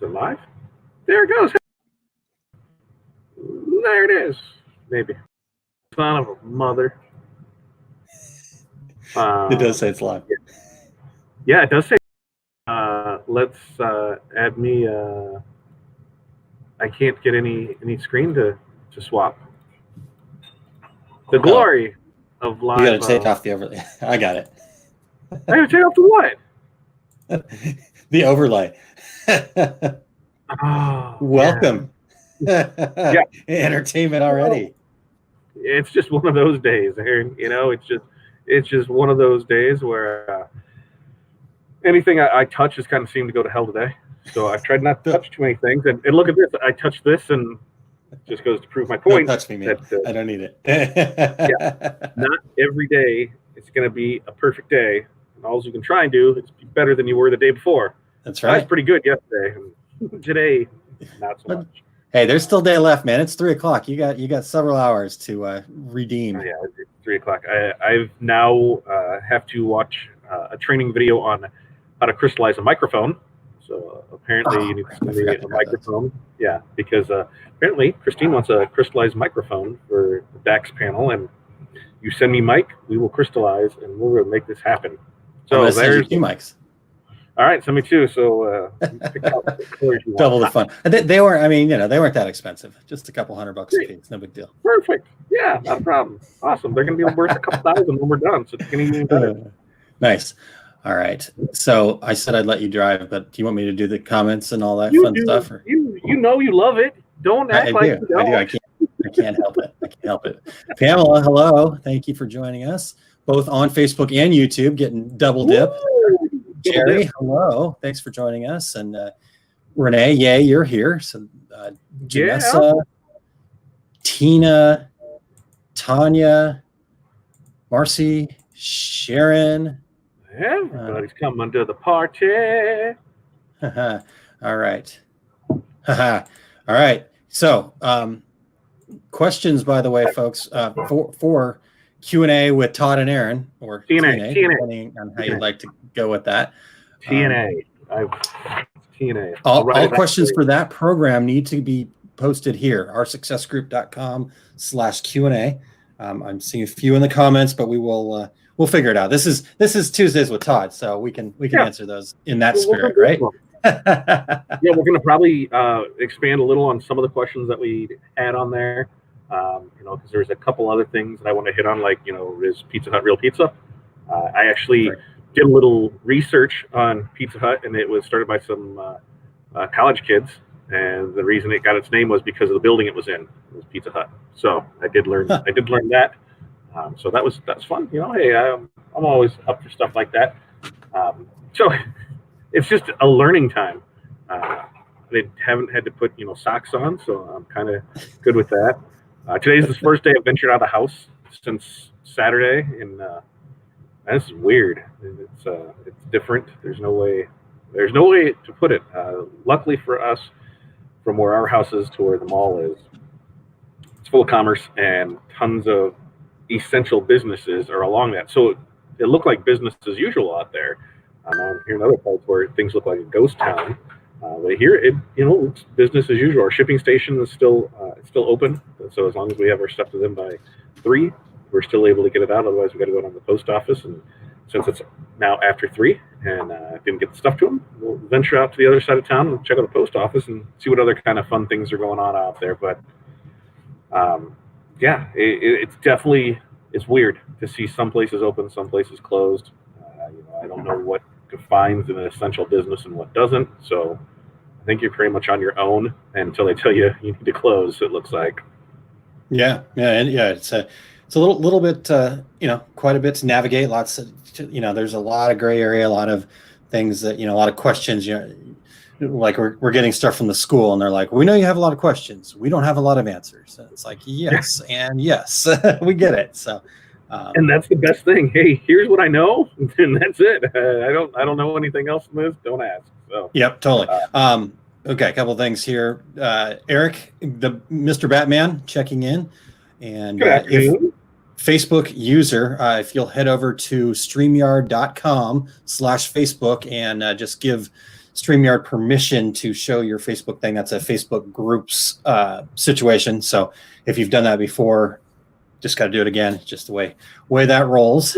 it live? There it goes. There it is. Maybe. Son of a mother. It does say it's live. Yeah, it does say. Let's add me. I can't get any screen to swap. The glory of live. You got to take off the overlay. I got it. I got to take off the what? The overlay. Oh, welcome. Yeah. Entertainment already. It's just one of those days, Aaron. You know, it's just one of those days where anything I touch has kind of seemed to go to hell today. So I've tried not to touch too many things. And look at this. I touched this and it just goes to prove my point. Don't touch me, man. I don't need it. Not every day it's going to be a perfect day. And all you can try and do is be better than you were the day before. That's right. I was pretty good yesterday. And today, not so much. Hey, there's still day left, man. It's 3:00. You got several hours to redeem. Yeah, it's 3:00. I've now have to watch a training video on how to crystallize a microphone. So apparently you need to send me a microphone. Yeah, because apparently Christine wants a crystallized microphone for the DAX panel, and you send me mic, we will crystallize, and we're going to make this happen. So there's 2 mics. All right, send me 2. So pick out the colors you double want. the fun. They weren't. I mean, they weren't that expensive. Just a couple $100 a piece. No big deal. Perfect. Yeah, not a problem. Awesome. They're going to be worth a couple thousand when we're done. So it's going to be even better. Nice. All right. So I said I'd let you drive, but do you want me to do the comments and all that fun stuff? Or? You know you love it. Don't act like you don't. I do. I can't help it. I can't help it. Pamela, hello. Thank you for joining us, both on Facebook and YouTube, getting double dip. Jerry, hello. Thanks for joining us. And Renee, yay, you're here. So Janessa, Tina, Tanya, Marcy, Sharon. Everybody's coming to the party. All right. All right. So questions, by the way, folks, for Q&A with Todd and Aaron, or T&A, depending on how you'd like to go with that. T&A. T&A. All questions for that program need to be posted here, oursuccessgroup.com/Q&A. I'm seeing a few in the comments, but we'll figure it out. This is Tuesdays with Todd, so we can answer those in that spirit, right? Yeah, we're going to probably expand a little on some of the questions that we had on there. Because there's a couple other things that I want to hit on, like, is Pizza Hut real pizza? I actually did a little research on Pizza Hut, and it was started by some college kids, and the reason it got its name was because of the building it was in. It was Pizza Hut. So I did learn that. So that's fun. Hey, I'm always up for stuff like that. So it's just a learning time. They haven't had to put socks on, so I'm kind of good with that. Today's the first day I've ventured out of the house since Saturday, and this is weird. It's different. There's no way to put it. Luckily for us, from where our house is to where the mall is, it's full of commerce, and tons of essential businesses are along that. So it looked like business as usual out there. I'm here in other parts where things look like a ghost town. But here, it's business as usual. Our shipping station is still open. So as long as we have our stuff to them by 3, we're still able to get it out. Otherwise, we got to go down to the post office. And since it's now after 3 and didn't get the stuff to them, we'll venture out to the other side of town and check out the post office and see what other kind of fun things are going on out there. But it's definitely weird to see some places open, some places closed. I don't know what defines an essential business and what doesn't. So I think you're pretty much on your own until they tell you need to close. It looks like. It's a little bit, quite a bit to navigate. Lots of, there's a lot of gray area, a lot of things that, a lot of questions. Like we're getting stuff from the school, and they're like, "We know you have a lot of questions. We don't have a lot I answers." And it's like, yes, and yes, we get it. So. And that's the best thing. Hey, here's what I know, and that's it. I don't know anything else in this. Don't ask. So. Yep, totally. Okay, a couple things here. Eric, the Mr. Batman, checking in, and if Facebook user, if you'll head over to StreamYard.com/Facebook and just give StreamYard permission to show your Facebook thing. That's a Facebook groups situation. So if you've done that before, just got to do it again. Just the way that rolls.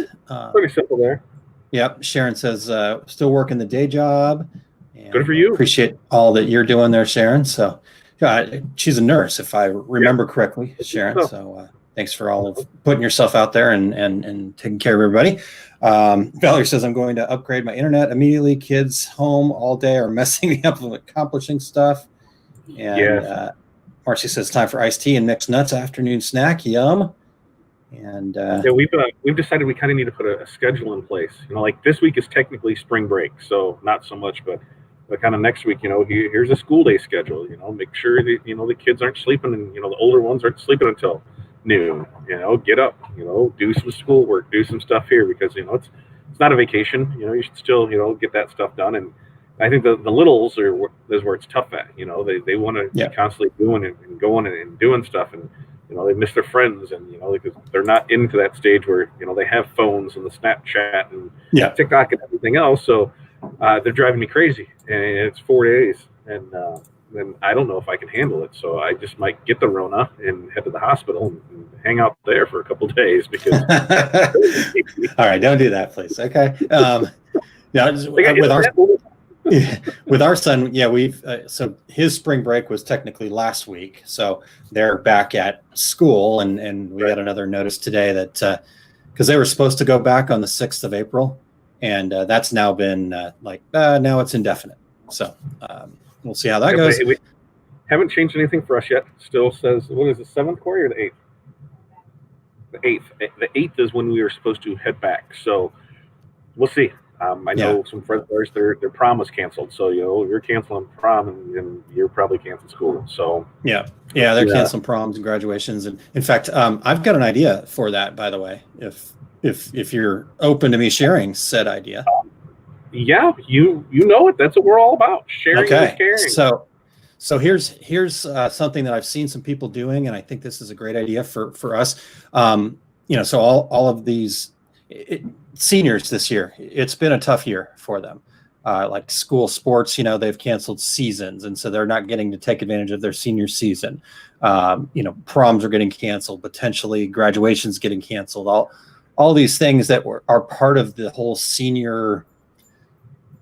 Pretty simple there. Yep. Sharon says, still working the day job. And good for you. Appreciate all that you're doing there, Sharon. So she's a nurse, if I remember correctly, Sharon. So thanks for all of putting yourself out there and taking care of everybody. Valerie says, I'm going to upgrade my internet immediately. Kids home all day are messing me up with accomplishing stuff. And Marcy says, time for iced tea and mixed nuts afternoon snack. Yum. And we've decided we kind of need to put a schedule in place. Like this week is technically spring break, so not so much, but kind of next week, here's a school day schedule. Make sure that the kids aren't sleeping, and the older ones aren't sleeping until noon. Get up, do some schoolwork, do some stuff here, because it's not a vacation. You should still get that stuff done. And I think the littles is where it's tough at. They want to be constantly doing it and going and doing stuff, and they miss their friends, and because they're not into that stage where they have phones and the Snapchat and TikTok and everything else. So they're driving me crazy, and it's 4 days, and then I don't know if I can handle it. So I just might get the Rona and head to the hospital and hang out there for a couple of days because. All right, don't do that, please. Okay. With our son, we've so his spring break was technically last week, so they're back at school, and we got another notice today that because they were supposed to go back on the 6th of April, and that's now been now it's indefinite. So we'll see how that goes. We haven't changed anything for us yet. Still says, what is the 7th, Corey, or the 8th? The 8th. The 8th is when we were supposed to head back. So we'll see. I know some friends of ours, their prom was canceled. So, you're canceling prom and you're probably canceling school. So they're canceling proms and graduations. And in fact, I've got an idea for that, by the way, if you're open to me sharing said idea. You know it. That's what we're all about. Sharing and caring. So here's something that I've seen some people doing, and I think this is a great idea for us. So all of these seniors this year, it's been a tough year for them. Like school sports, they've canceled seasons, and so they're not getting to take advantage of their senior season. Proms are getting canceled, potentially graduations getting canceled. All these things that are part of the whole senior.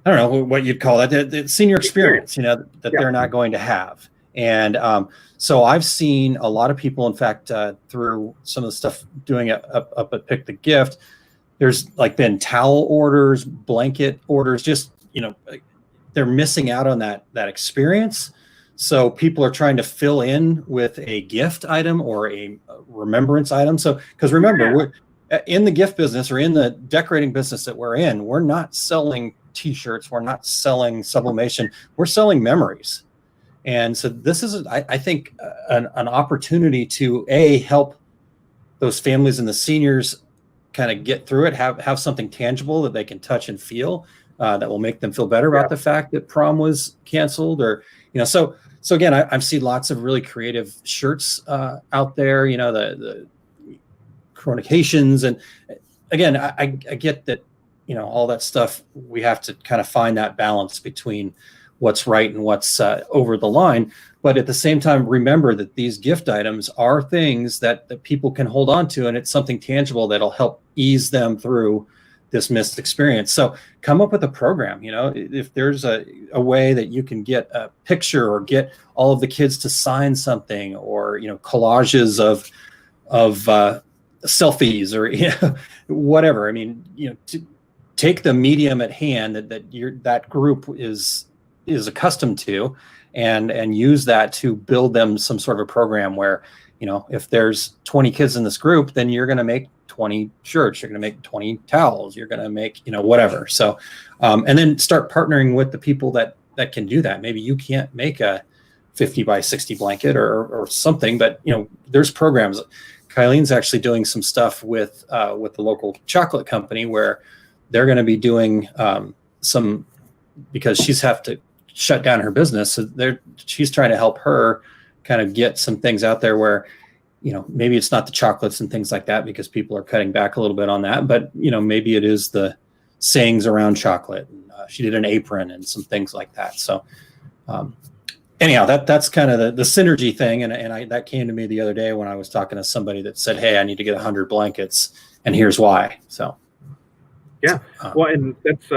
I don't know what you'd call that, the senior experience, that they're not going to have. And so I've seen a lot of people, in fact, through some of the stuff doing it up at Pick the Gift, there's been towel orders, blanket orders, just, they're missing out on that experience. So people are trying to fill in with a gift item or a remembrance item. So, because remember, we're in the gift business or in the decorating business that we're in, we're not selling T-shirts, we're not selling sublimation, we're selling memories. And so this is, I think, an opportunity to help those families and the seniors kind of get through it, have something tangible that they can touch and feel, that will make them feel better about the fact that prom was canceled, or so again, I've seen lots of really creative shirts out there, the chronications, and again, I get that, all that stuff, we have to kind of find that balance between what's right and what's over the line. But at the same time, remember that these gift items are things that people can hold on to, and it's something tangible that'll help ease them through this missed experience. So come up with a program. If there's a way that you can get a picture or get all of the kids to sign something, or collages of selfies, or whatever. I mean, to take the medium at hand that group is accustomed to, and use that to build them some sort of a program where, if there's 20 kids in this group, then you're going to make 20 shirts, you're going to make 20 towels, you're going to make, whatever. So, and then start partnering with the people that can do that. Maybe you can't make a 50 by 60 blanket or something, but there's programs. Kylene's actually doing some stuff with the local chocolate company where they're going to be doing some, because she's have to shut down her business. So she's trying to help her kind of get some things out there where, maybe it's not the chocolates and things like that, because people are cutting back a little bit on that, but maybe it is sayings around chocolate. And, she did an apron and some things like that. So anyhow, that's kind of the synergy thing. And that came to me the other day when I was talking to somebody that said, hey, I need to get 100 blankets and here's why. So. Yeah. Well, and that's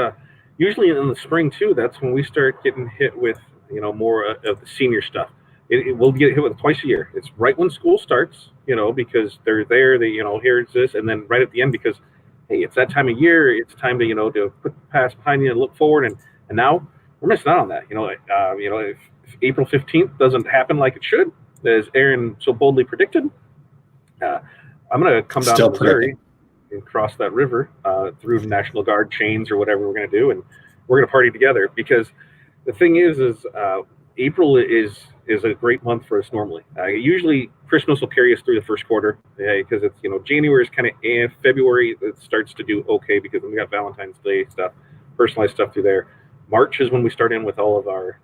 usually in the spring too. That's when we start getting hit with, more of the senior stuff. We'll get hit with it twice a year. It's right when school starts, because they're there, here's this, and then right at the end because, hey, it's that time of year. It's time to, to put the past behind you and look forward. And now we're missing out on that. If April 15th doesn't happen like it should, as Aaron so boldly predicted, I'm going to come down to Missouri and cross that river through National Guard chains or whatever we're going to do, and we're going to party together. Because the thing is April is a great month for us normally. Usually Christmas will carry us through the first quarter because it's January is kind of February it starts to do okay because we got Valentine's Day stuff, personalized stuff through there. March is when we start in with all of our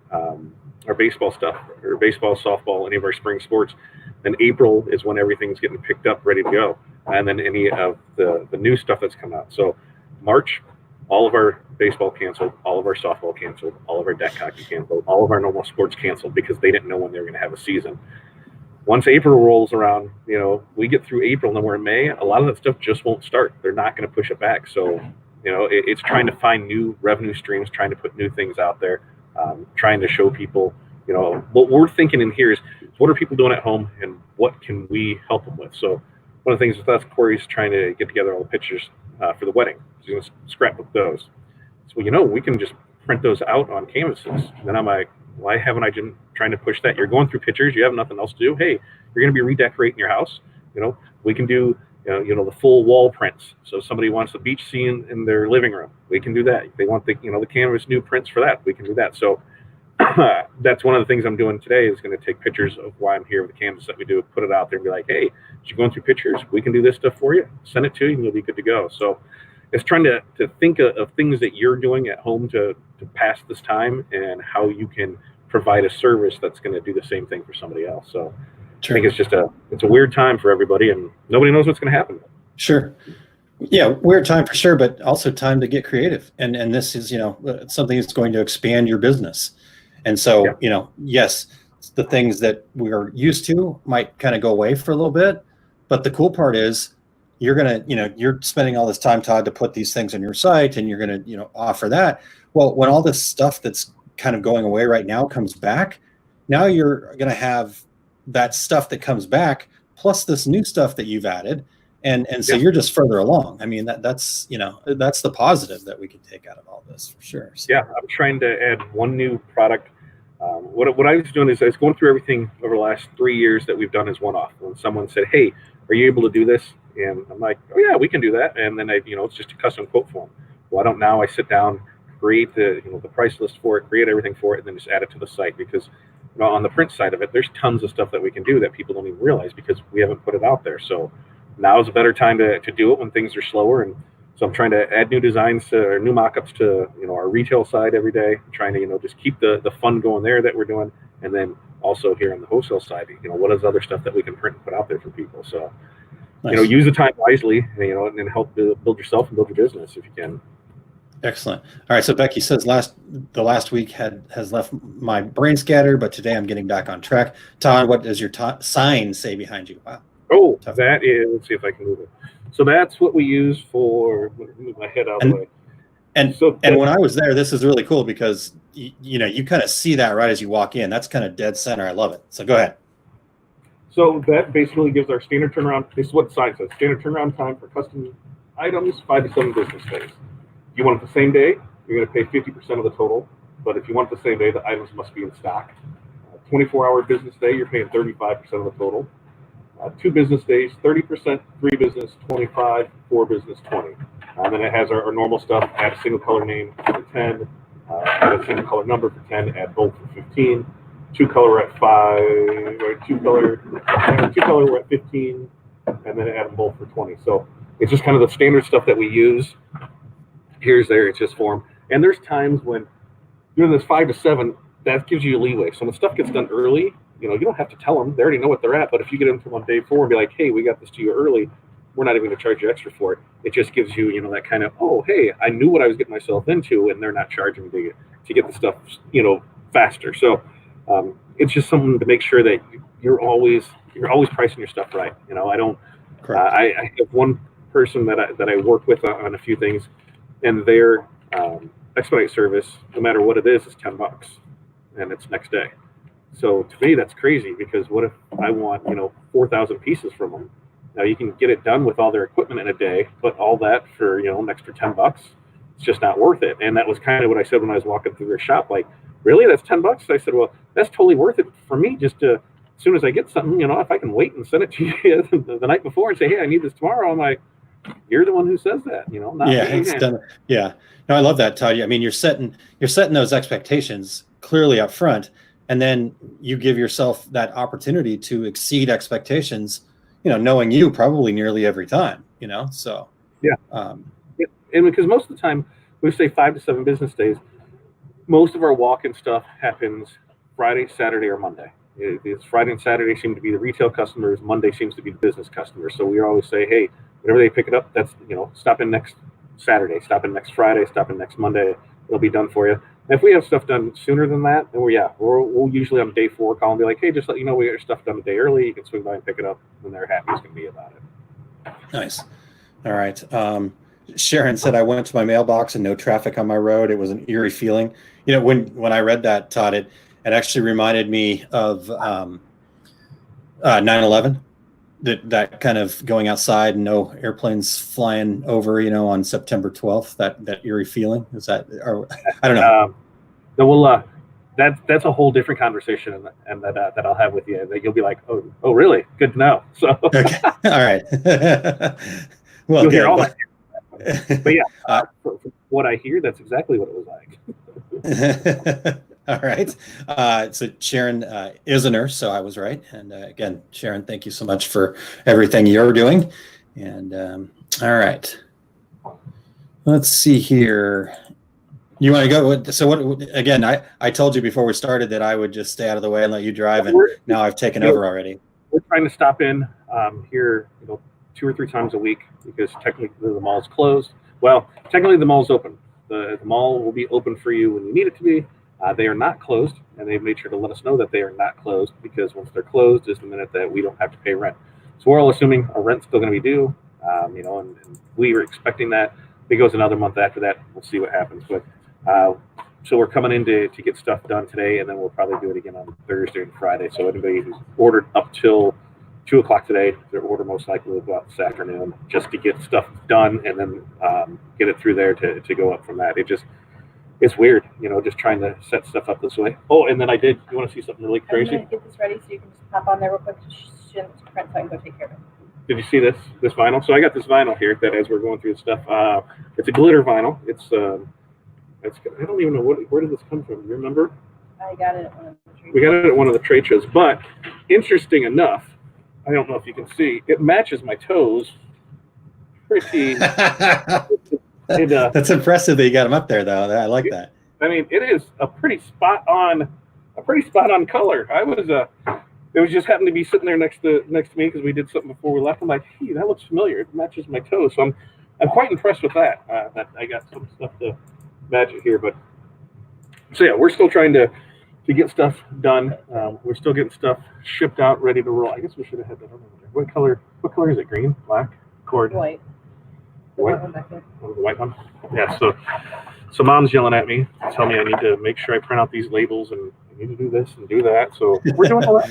baseball stuff, or baseball, softball, any of our spring sports. Then April is when everything's getting picked up, ready to go. And then any of the new stuff that's come out. So March, all of our baseball canceled, all of our softball canceled, all of our deck hockey canceled, all of our normal sports canceled because they didn't know when they were going to have a season. Once April rolls around, we get through April and then we're in May, a lot of that stuff just won't start. They're not going to push it back. So, it's trying to find new revenue streams, trying to put new things out there, trying to show people, what we're thinking in here is what are people doing at home and what can we help them with? So one of the things with us, Corey's trying to get together all the pictures for the wedding. He's going to scrapbook those. So, we can just print those out on canvases. And then I'm like, why haven't I been trying to push that? You're going through pictures. You have nothing else to do. Hey, you're going to be redecorating your house. We can do, the full wall prints. So if somebody wants a beach scene in their living room, we can do that. If they want the canvas new prints for that, we can do that. So that's one of the things I'm doing today is going to take pictures of why I'm here with the canvas that we do, put it out there and be like, hey, you're going through pictures, we can do this stuff for you, send it to you and you'll be good to go. So it's trying to think of things that you're doing at home to pass this time and how you can provide a service that's going to do the same thing for somebody else. So I think it's a weird time for everybody and nobody knows what's going to happen. Sure. Yeah, weird time for sure, but also time to get creative. And this is, something that's going to expand your business. And so, yes, the things that we're used to might kind of go away for a little bit. But the cool part is you're going to, you're spending all this time, Todd, to put these things on your site and you're going to, offer that. Well, when all this stuff that's kind of going away right now comes back, now you're going to have that stuff that comes back plus this new stuff that you've added. And so you're just further along. I mean, that's the positive that we can take out of all this for sure. So. Yeah, I'm trying to add one new product. What I was doing is I was going through everything over the last 3 years that we've done as one-off. When someone said, hey, are you able to do this? And I'm like, oh yeah, we can do that. And then it's just a custom quote form. Why don't now I sit down, create the price list for it, create everything for it, and then just add it to the site because on the print side of it, there's tons of stuff that we can do that people don't even realize because we haven't put it out there. So now is a better time to do it when things are slower. And so I'm trying to add new designs or new mock-ups to our retail side every day, trying to just keep the fun going there that we're doing. And then also here on the wholesale side, what is other stuff that we can print and put out there for people. So, nice. Use the time wisely, and help build yourself and build your business if you can. Excellent. All right. So Becky says the last week has left my brain scattered, but today I'm getting back on track. Todd, what does your sign say behind you? Wow. Oh, that is, let's see if I can move it. So that's what we use for, move my head out of the way. And when I was there, this is really cool because, you kind of see that right as you walk in. That's kind of dead center. I love it. So go ahead. So that basically gives our standard turnaround. This is what the sign says. Standard turnaround time for custom items, 5 to 7 business days. If you want it the same day, you're going to pay 50% of the total. But if you want it the same day, the items must be in stock. 24-hour business day, you're paying 35% of the total. 2 business days, 30%, 3 business, 25, 4 business, 20. And then it has our normal stuff, add a single color name for 10, add a single color number for 10, add bold for 15, 2 color we're at 5, or 2 color we're at 15, and then add them both for 20. So it's just kind of the standard stuff that we use. Here's there, it's just form. And there's times when doing this 5 to 7, that gives you leeway. So when stuff gets done early, you don't have to tell them. They already know what they're at. But if you get them to on day 4 and be like, hey, we got this to you early, we're not even going to charge you extra for it. It just gives you, that kind of, oh, hey, I knew what I was getting myself into, and they're not charging me to get the stuff, faster. So it's just something to make sure that you're always pricing your stuff right. I don't. I have one person that I work with on a few things, and their expedite service, no matter what it is $10, and it's next day. So to me, that's crazy, because what if I want 4,000 pieces from them? Now you can get it done with all their equipment in a day, but all that for an extra $10, it's just not worth it. And that was kind of what I said when I was walking through their shop. Like, really, that's $10? I said, well, that's totally worth it for me. Just to, as soon as I get something, if I can wait and send it to you the night before and say, hey, I need this tomorrow. I'm like, you're the one who says that, not me. It's done. Yeah, no, I love that, Todd. I mean, you're setting those expectations clearly up front, and then you give yourself that opportunity to exceed expectations, knowing you probably nearly every time, so. Yeah. And because most of the time, we say 5 to 7 business days, most of our walk-in stuff happens Friday, Saturday, or Monday. It's Friday and Saturday seem to be the retail customers. Monday seems to be the business customers. So we always say, hey, whenever they pick it up, that's, stop in next Saturday, stop in next Friday, stop in next Monday. It'll be done for you. And if we have stuff done sooner than that, then we'll usually on day 4 call and be like, hey, just let you know we got your stuff done a day early. You can swing by and pick it up, and they're happy as can be about it. Nice. All right. Sharon said, I went to my mailbox and no traffic on my road. It was an eerie feeling. When I read that, Todd, it actually reminded me of 9/11. That kind of going outside and no airplanes flying over, on September 12th, that eerie feeling. Is that, or I don't know. Well, that's a whole different conversation, and that I'll have with you. That you'll be like, oh, really? Good to know. So, okay. All right. Well, you'll hear all that. But yeah, from what I hear, that's exactly what it was like. All right. So Sharon is a nurse, so I was right. And again, Sharon, thank you so much for everything you're doing. And all right. Let's see here. You want to go? So what? Again, I told you before we started that I would just stay out of the way and let you drive, and now I've taken over already. We're trying to stop in here, 2 or 3 times a week, because technically the mall's closed. Well, technically the mall's open. The mall will be open for you when you need it to be. They are not closed, and they've made sure to let us know that they are not closed, because once they're closed is the minute that we don't have to pay rent. So we're all assuming our rent's still going to be due, and we were expecting that. If it goes another month after that, we'll see what happens. But so we're coming in to get stuff done today, and then we'll probably do it again on Thursday and Friday. So anybody who's ordered up till 2 o'clock today, their order most likely will go out this afternoon, just to get stuff done, and then get it through there to go up from that. It's weird, just trying to set stuff up this way. Oh, and then you want to see something really crazy? I'm going to get this ready so you can just pop on there real quick to print so I can go take care of it. Did you see this vinyl? So I got this vinyl here that, as we're going through the stuff, it's a glitter vinyl. It's I don't even know where did this come from. You remember? I got it at one of the trade shows. We got it at one of the trade shows. But interesting enough, I don't know if you can see, it matches my toes pretty. That's impressive that you got them up there, though. I like that. I mean, it is a pretty spot on color. It was just happened to be sitting there next to me because we did something before we left. I'm like, hey, that looks familiar. It matches my toes. So I'm quite impressed with that. That I got some stuff to match it here. But so yeah, we're still trying to get stuff done. We're still getting stuff shipped out, ready to roll. I guess we should have had that over there. What color is it? Green, black, cord? White. The white one back there. Oh, the white one. Yeah. So mom's yelling at me, telling me I need to make sure I print out these labels, and I need to do this and do that. So we're doing all that.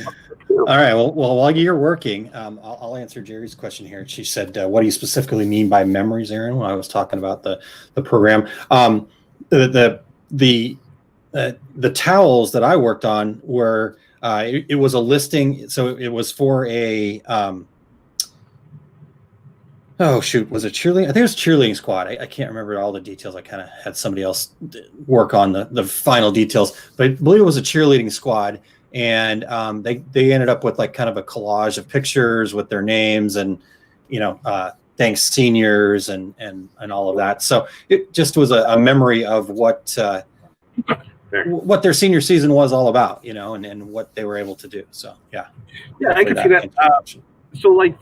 All right. Well, while you're working, I'll answer Jerry's question here. She said, "What do you specifically mean by memories, Aaron?" When I was talking about the program, the towels that I worked on were it was a listing. So it was for a oh shoot, was it cheerleading? I think it was cheerleading squad. I can't remember all the details. I kind of had somebody else work on the final details, but I believe it was a cheerleading squad, and they ended up with like kind of a collage of pictures with their names and thanks seniors and all of that. So it just was a memory of what their senior season was all about, and what they were able to do. So yeah, I can see that. So like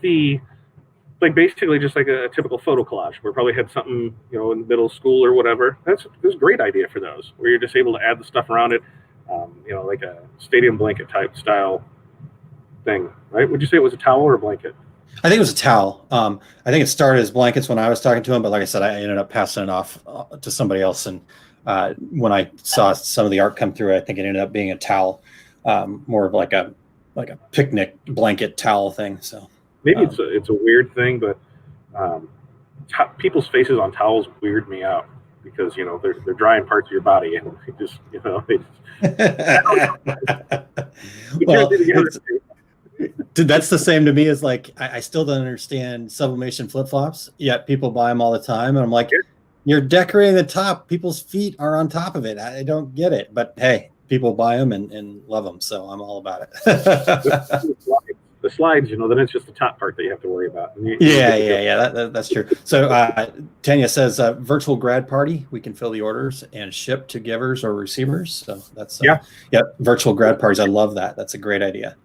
like basically just like a typical photo collage. We probably had something, in middle school or whatever. That's a great idea for those, where you're just able to add the stuff around it, like a stadium blanket type style thing, right? Would you say it was a towel or a blanket? I think it was a towel. I think it started as blankets when I was talking to him, but like I said, I ended up passing it off to somebody else. And when I saw some of the art come through, I think it ended up being a towel, more of like a picnic blanket towel thing. So maybe it's a weird thing, but people's faces on towels weird me out because they're drying parts of your body, and it just well, dude, that's the same to me as like I still don't understand sublimation flip-flops, yet people buy them all the time, and I'm like, you're decorating the top, people's feet are on top of it. I don't get it, but hey, people buy them and love them, so I'm all about it. The slides, then it's just the top part that you have to worry about. That's true. So Tanya says virtual grad party, we can fill the orders and ship to givers or receivers. So that's virtual grad parties. I love that. That's a great idea.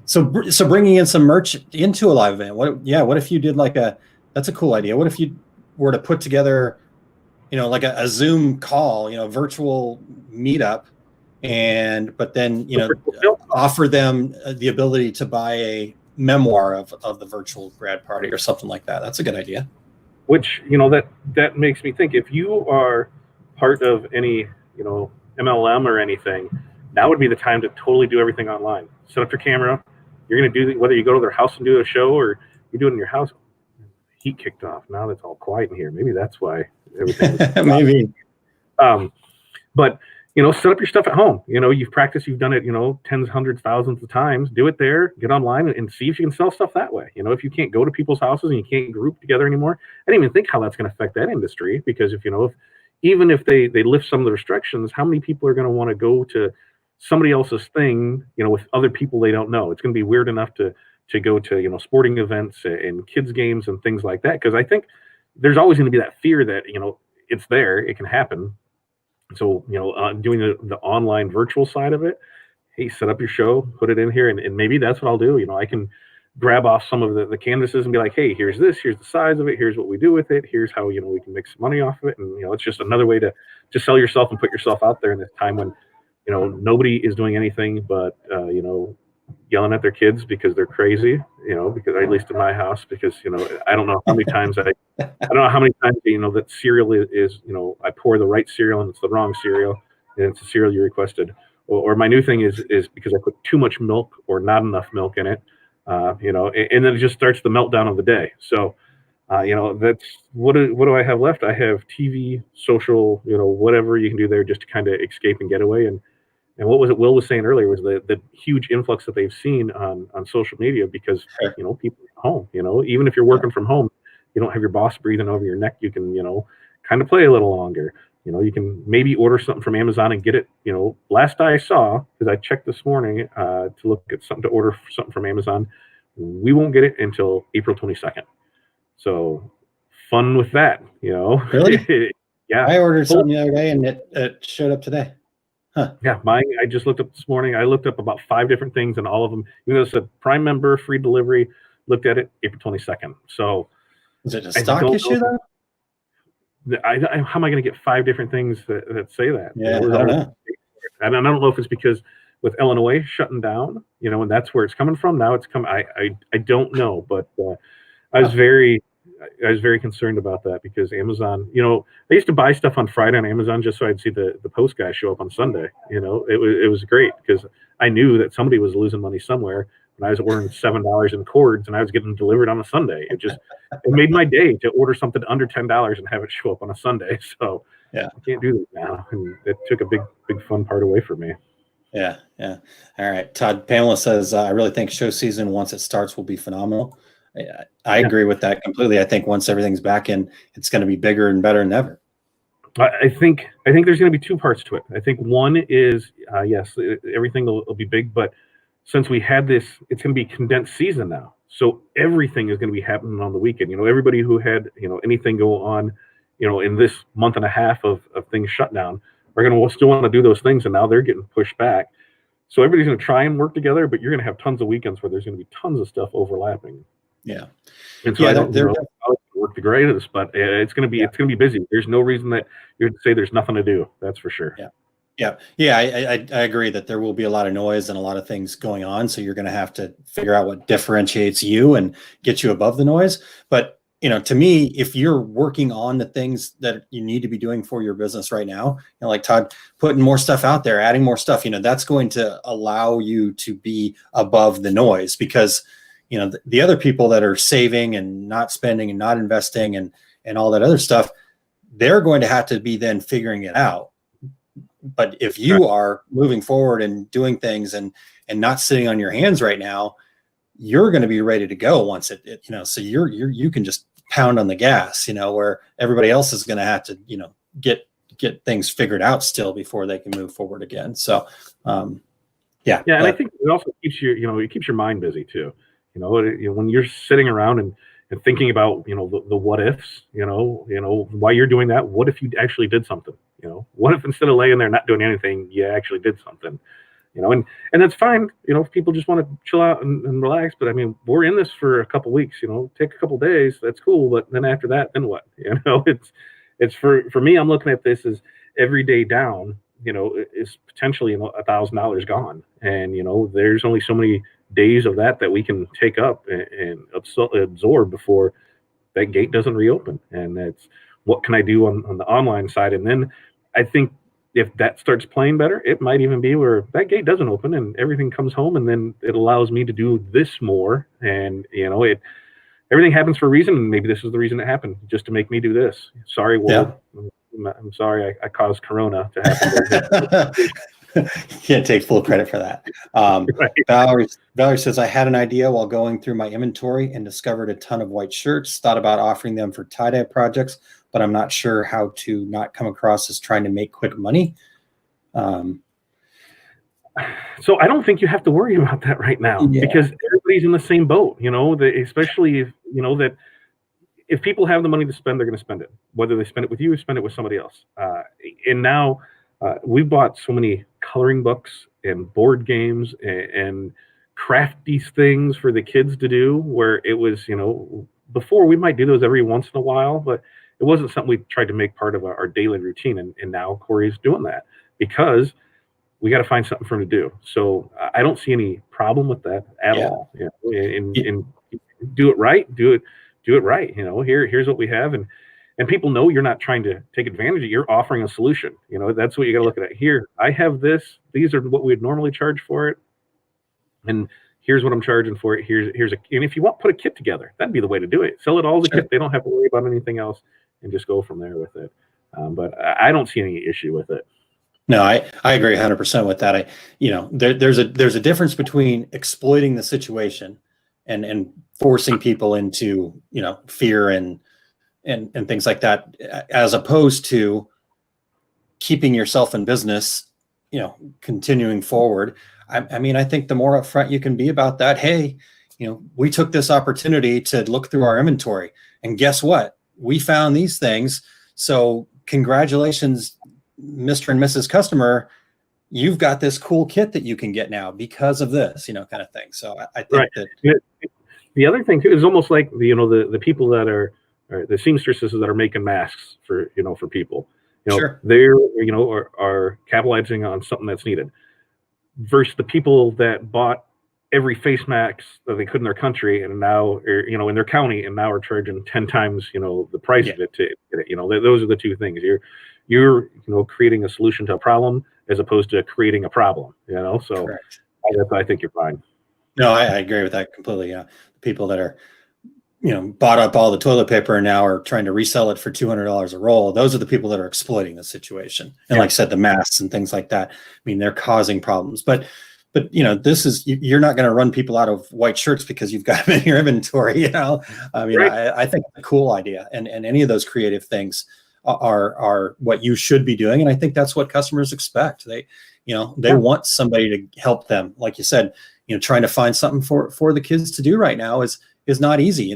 So bringing in some merch into a live event. What if you did that's a cool idea. What if you were to put together, like a Zoom call, virtual meetup, but then offer them the ability to buy a memoir of the virtual grad party or something like that. That's a good idea. Which that makes me think, if you are part of any MLM or anything, now would be the time to totally do everything online. Set up your camera. You're going to do whether you go to their house and do a show or you do it in your house. Heat kicked off. Now it's all quiet in here. Maybe that's why everything. Maybe. But set up your stuff at home. You've practiced, you've done it, tens, hundreds, thousands of times. Do it there, get online and see if you can sell stuff that way. If you can't go to people's houses and you can't group together anymore, I didn't even think how that's going to affect that industry, because even if they lift some of the restrictions, how many people are going to want to go to somebody else's thing, with other people they don't know? It's going to be weird enough to go to, sporting events and kids games and things like that. Because I think there's always going to be that fear that, it's there, it can happen. So, doing the online virtual side of it, hey, set up your show, put it in here, and maybe that's what I'll do. I can grab off some of the canvases and be like, hey, here's this, here's the size of it, here's what we do with it, here's how, we can make some money off of it. And, it's just another way to sell yourself and put yourself out there in this time when, nobody is doing anything but, yelling at their kids because they're crazy, because at least in my house, because, I don't know how many times that cereal is, I pour the right cereal and it's the wrong cereal and it's the cereal you requested. Or my new thing is because I put too much milk or not enough milk in it, and then it just starts the meltdown of the day. So, that's what do I have left? I have TV, social, whatever you can do there just to kind of escape and get away. And what was it Will was saying earlier was the huge influx that they've seen on social media, because, people are home, even if you're working from home, you don't have your boss breathing over your neck. You can, kind of play a little longer. You can maybe order something from Amazon and get it, last I saw, because I checked this morning to look at something to order something from Amazon, we won't get it until April 22nd. So fun with that, Really? Yeah. I ordered something the other day and it showed up today. Huh. Yeah, mine, I just looked up this morning. I looked up about 5 different things, and all of them, even though it said Prime member, free delivery, looked at it April 22nd. So is it a stock issue though? How am I going to get 5 different things that say that? Yeah, I don't know. And I don't know if it's because with Illinois shutting down, and that's where it's coming from. Now it's come. I don't know, but I was very concerned about that, because Amazon, I used to buy stuff on Friday on Amazon just so I'd see the post guy show up on Sunday. It was great because I knew that somebody was losing money somewhere, and I was ordering $7 in cords and I was getting them delivered on a Sunday. It made my day to order something under $10 and have it show up on a Sunday. So yeah, I can't do that now, and it took a big fun part away from me. Yeah. All right, Todd. Pamela says, I really think show season, once it starts, will be phenomenal. I agree with that completely. I think once everything's back in, it's going to be bigger and better than ever. I think there's going to be 2 parts to it. I think one is, yes, everything will be big, but since we had this, it's going to be condensed season now. So everything is going to be happening on the weekend. Everybody who had, anything go on, in this month and a half of things shut down are going to still want to do those things. And now they're getting pushed back. So everybody's going to try and work together, but you're going to have tons of weekends where there's going to be tons of stuff overlapping. Yeah. And so Yeah. I don't They're know how it's going to work the greatest, but it's going to be yeah. it's going to be busy. There's no reason that you would say there's nothing to do. That's for sure. Yeah. Yeah. Yeah. I agree that there will be a lot of noise and a lot of things going on. So you're going to have to figure out what differentiates you and get you above the noise. But, to me, if you're working on the things that you need to be doing for your business right now, like Todd, putting more stuff out there, adding more stuff, that's going to allow you to be above the noise, because, the other people that are saving and not spending and not investing and all that other stuff, they're going to have to be then figuring it out. But if you are moving forward and doing things and not sitting on your hands right now, you're going to be ready to go once so you can just pound on the gas, where everybody else is going to have to, get things figured out still before they can move forward again. So, yeah. And I think it also keeps it keeps your mind busy too. When you're sitting around and thinking about, the what ifs, why you're doing that. What if you actually did something? What if instead of laying there not doing anything, you actually did something? And that's fine. If people just want to chill out and relax, but I mean, we're in this for a couple weeks. Take a couple days. That's cool. But then after that, then what? It's for me. I'm looking at this as every day down. Is potentially $1,000 gone, and there's only so many days of that we can take up and absorb before that gate doesn't reopen. And that's what can I do on the online side. And then I think if that starts playing better, it might even be where that gate doesn't open and everything comes home, and then it allows me to do this more. And everything happens for a reason, and maybe this is the reason it happened, just to make me do this. Sorry, world. Yeah. I'm sorry I caused Corona to happen. Can't take full credit for that. Right. Valerie says, I had an idea while going through my inventory and discovered a ton of white shirts, thought about offering them for tie-dye projects, but I'm not sure how to not come across as trying to make quick money. So I don't think you have to worry about that right now, because everybody's in the same boat, especially if, that if people have the money to spend, they're going to spend it, whether they spend it with you or spend it with somebody else. And now we bought so many coloring books and board games and craft these things for the kids to do, where it was, before we might do those every once in a while, but it wasn't something we tried to make part of our daily routine. And now Corey's doing that because we got to find something for him to do. So I don't see any problem with that at all. And do it right. Do it right. Here's what we have. And people know you're not trying to take advantage of it. You're offering a solution. That's what you got to look at. Here, I have this. These are what we'd normally charge for it. And here's what I'm charging for it. And if you want, put a kit together. That'd be the way to do it. Sell it all as a kit. They don't have to worry about anything else and just go from there with it. But I don't see any issue with it. No, I agree 100% with that. There's a difference between exploiting the situation and forcing people into, fear and things like that, as opposed to keeping yourself in business, continuing forward. I think the more upfront you can be about that, hey, we took this opportunity to look through our inventory, and guess what? We found these things. So congratulations, Mr. and Mrs. Customer, you've got this cool kit that you can get now because of this, kind of thing. So I think that the other thing too is almost like the people that are the seamstresses that are making masks for people, sure. They're are capitalizing on something that's needed, versus the people that bought every face mask that they could in their country and now in their county and now are charging 10 times the price of it to get it. Those are the two things. You're creating a solution to a problem as opposed to creating a problem, so I think you're fine. No, I agree with that completely. The people that are bought up all the toilet paper and now are trying to resell it for $200 a roll, those are the people that are exploiting the situation. And like I said, the masks and things like that, they're causing problems. But you're not going to run people out of white shirts because you've got them in your inventory. I think it's a cool idea, and any of those creative things are what you should be doing. And I think that's what customers expect. They want somebody to help them. Like you said, trying to find something for the kids to do right now is not easy.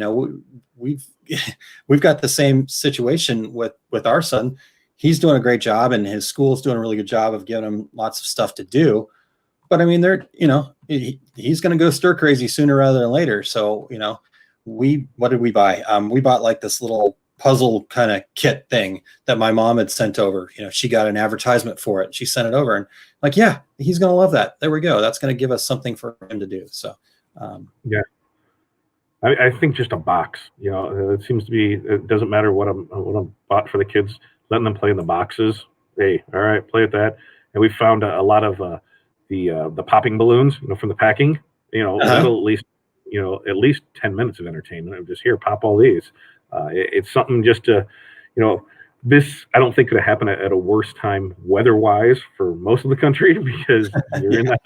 We've got the same situation with our son. He's doing a great job and his school's doing a really good job of giving him lots of stuff to do. But he's going to go stir crazy sooner rather than later. So, what did we buy? We bought like this little puzzle kind of kit thing that my mom had sent over. She got an advertisement for it. She sent it over, and like, yeah, he's going to love that. There we go. That's going to give us something for him to do. So, yeah. I think just a box, it seems to be, it doesn't matter what I'm bought for the kids, letting them play in the boxes. Hey, all right, play with that. And we found a lot of the popping balloons, from the packing, that'll at least 10 minutes of entertainment. I'm just here, pop all these. It's something just to, this, I don't think could have happened at a worse time weather-wise for most of the country, because you're in that,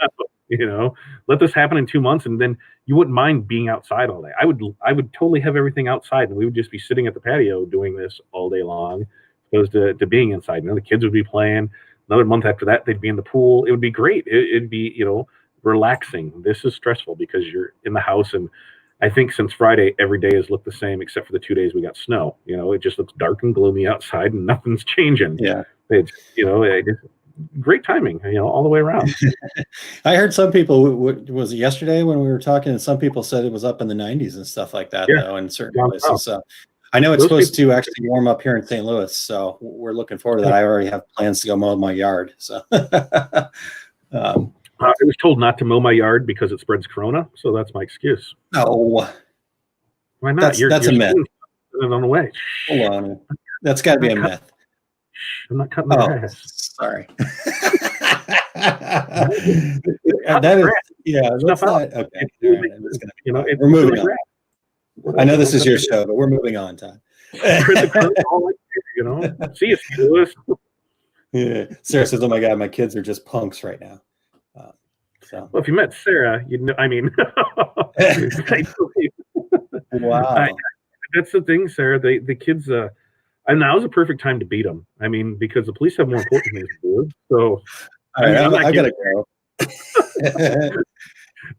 let this happen in 2 months, and then you wouldn't mind being outside all day. I would totally have everything outside, and we would just be sitting at the patio doing this all day long, as opposed to being inside. The kids would be playing. Another month after that, they'd be in the pool. It would be great. It'd be, relaxing. This is stressful because you're in the house, and I think since Friday, every day has looked the same except for the 2 days we got snow. It just looks dark and gloomy outside, and nothing's changing. Yeah. It's, great timing, all the way around. I heard some people, was it yesterday when we were talking, and some people said it was up in the 90s and stuff like that, though, in certain places. So I know it's supposed to actually warm up here in St. Louis, so we're looking forward to that. I already have plans to go mow my yard. So I was told not to mow my yard because it spreads corona, so that's my excuse. No. Why not? That's a myth. On the way. Hold on. That's got to be a myth. I'm not cutting the grass. Sorry. That is, yeah, that's not, okay. Right, we're moving on. I know this is your show, but we're moving on, Todd. See you, Louis. Yeah. Sarah says, "Oh my God, my kids are just punks right now." Well, if you met Sarah, you'd know. I mean, wow. That's the thing, Sarah. The kids. And now's a perfect time to beat them. I mean, because the police have more important things to do. So, I gotta go.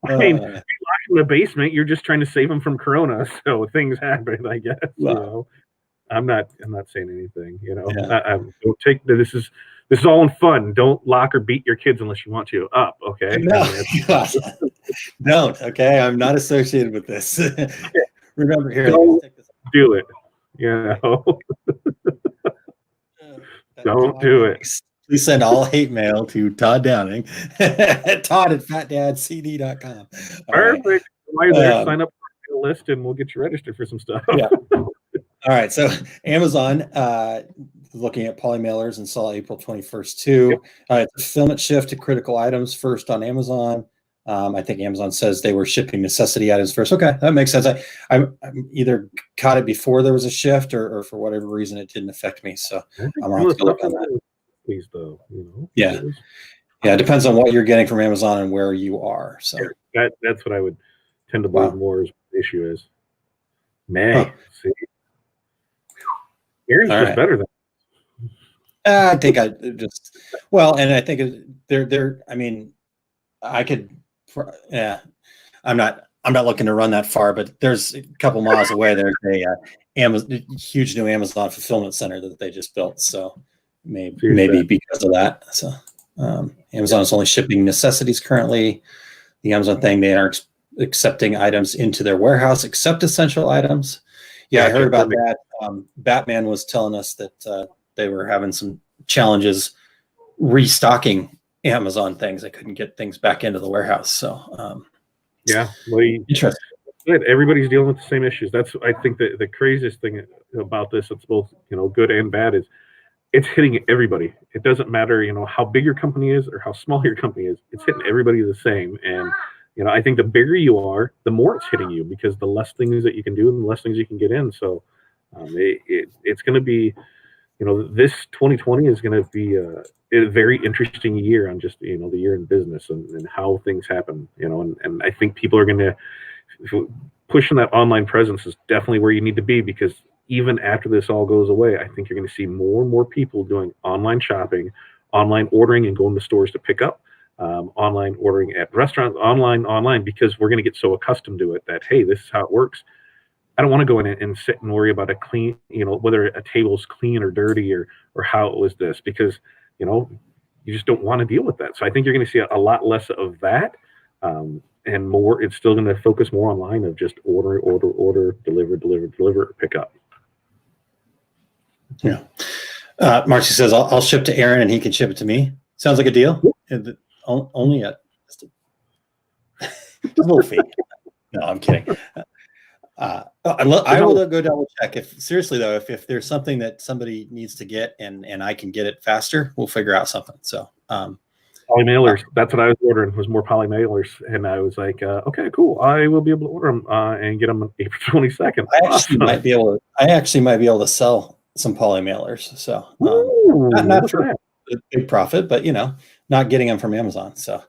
I mean, you're locked in the basement. You're just trying to save them from corona. So things happen, I guess. Wow. I'm not saying anything. I don't take this is all in fun. Don't lock or beat your kids unless you want to up. Okay. No, don't. Okay, I'm not associated with this. Remember here. Don't do it. Don't do it. Please send all hate mail to Todd Downing, Todd@fatdadcd.com. Perfect. Right. While you're there, sign up for the list, and we'll get you registered for some stuff. Yeah. All right. So Amazon, looking at poly mailers, and saw April 21st too. Yep. It's a fulfillment shift to critical items first on Amazon. I think Amazon says they were shipping necessity items first. Okay, that makes sense. I either caught it before there was a shift, or for whatever reason it didn't affect me. So I'm going to have to look on that. Please, though, Yeah, it depends on what you're getting from Amazon and where you are. So that's what I would tend to believe more is what the issue is. See, Aaron's just better than. I think I just and I think they're. I mean, I could. Yeah, I'm not looking to run that far, but there's a couple miles away. There's a huge new Amazon fulfillment center that they just built. So maybe because of that. So Amazon is only shipping necessities currently. The Amazon thing, they aren't accepting items into their warehouse except essential items. Yeah, I heard about that. Batman was telling us that they were having some challenges restocking Amazon things. I couldn't get things back into the warehouse. So interesting. Everybody's dealing with the same issues. That's, I think, the craziest thing about this. It's both good and bad. Is it's hitting everybody. It doesn't matter how big your company is or how small your company is. It's hitting everybody the same. And I think the bigger you are, the more it's hitting you, because the less things that you can do and the less things you can get in. So it's going to be. This 2020 is going to be a very interesting year on just, the year in business and how things happen, and I think people are going to pushing that online presence is definitely where you need to be, because even after this all goes away, I think you're going to see more and more people doing online shopping, online ordering, and going to stores to pick up, online ordering at restaurants, online, because we're going to get so accustomed to it that, hey, this is how it works. I don't want to go in and sit and worry about a clean, whether a table's clean or dirty or how it was this, because, you just don't want to deal with that. So I think you're going to see a lot less of that. and more. It's still going to focus more online of just order, deliver, pick up. Yeah. Marcy says, I'll ship to Aaron and he can ship it to me. Sounds like a deal. Only a little fee. No, I'm kidding. I will go double check. Seriously though, if there's something that somebody needs to get and I can get it faster, we'll figure out something. So poly mailers. That's what I was ordering, was more poly mailers, and I was like, okay, cool. I will be able to order them and get them on April 22nd. I actually might be able to sell some poly mailers. So not for a big profit, but not getting them from Amazon. So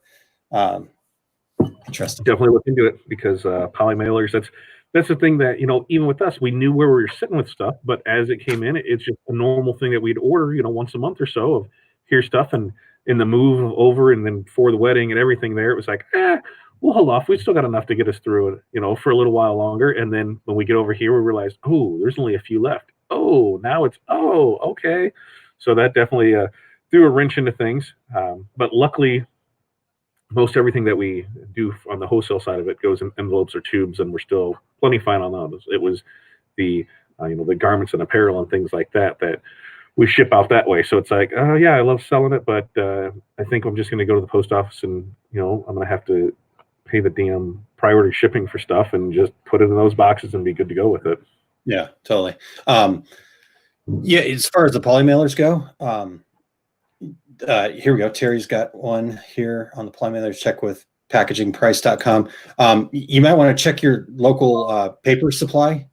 interesting. Definitely look into it, because poly mailers, that's the thing that, even with us, we knew where we were sitting with stuff, but as it came in, it's just a normal thing that we'd order, once a month or so, of here's stuff. And in the move over and then for the wedding and everything there, it was like, we'll hold off. We still got enough to get us through it, for a little while longer. And then when we get over here, we realize, oh, there's only a few left. Oh, now it's, okay. So that definitely threw a wrench into things. But luckily, most everything that we do on the wholesale side of it goes in envelopes or tubes, and we're still plenty fine on those. It was the the garments and apparel and things like that we ship out that way. So it's like, yeah, I love selling it, but I think I'm just going to go to the post office and I'm going to have to pay the damn priority shipping for stuff and just put it in those boxes and be good to go with it. Yeah, totally. Yeah, as far as the poly mailers go, here we go. Terry's got one here on the poly mailers. Check with packagingprice.com. You might want to check your local paper supply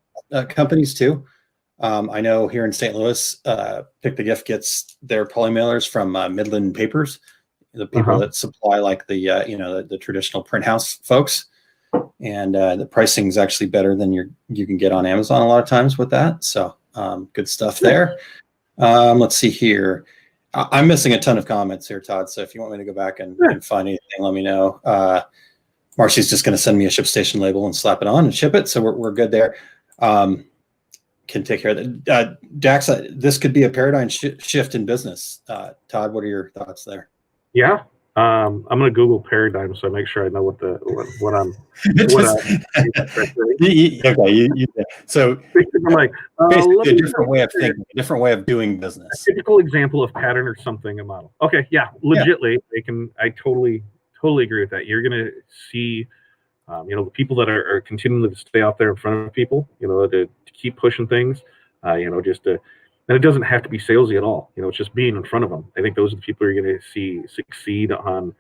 companies too. I know here in St. Louis, Pick the Gift gets their poly mailers from Midland Papers, the people that supply like the the traditional print house folks, and the pricing is actually better than you can get on Amazon a lot of times with that. So good stuff there. Let's see here. I'm missing a ton of comments here, Todd. So if you want me to go back and find anything, let me know. Marcy's just going to send me a ship-station label and slap it on and ship it. So we're good there. Can take care of that. Dax, this could be a paradigm shift in business. Todd, what are your thoughts there? Yeah. I'm going to Google paradigm so I make sure I know what I'm. So I'm like, basically a different way of thinking, a different way of doing business. A typical example of pattern or something, a model. Okay, yeah, legitly, I totally agree with that. You're going to see, the people that are continuing to stay out there in front of people, to keep pushing things, and it doesn't have to be salesy at all. It's just being in front of them. I think those are the people you're going to see succeed on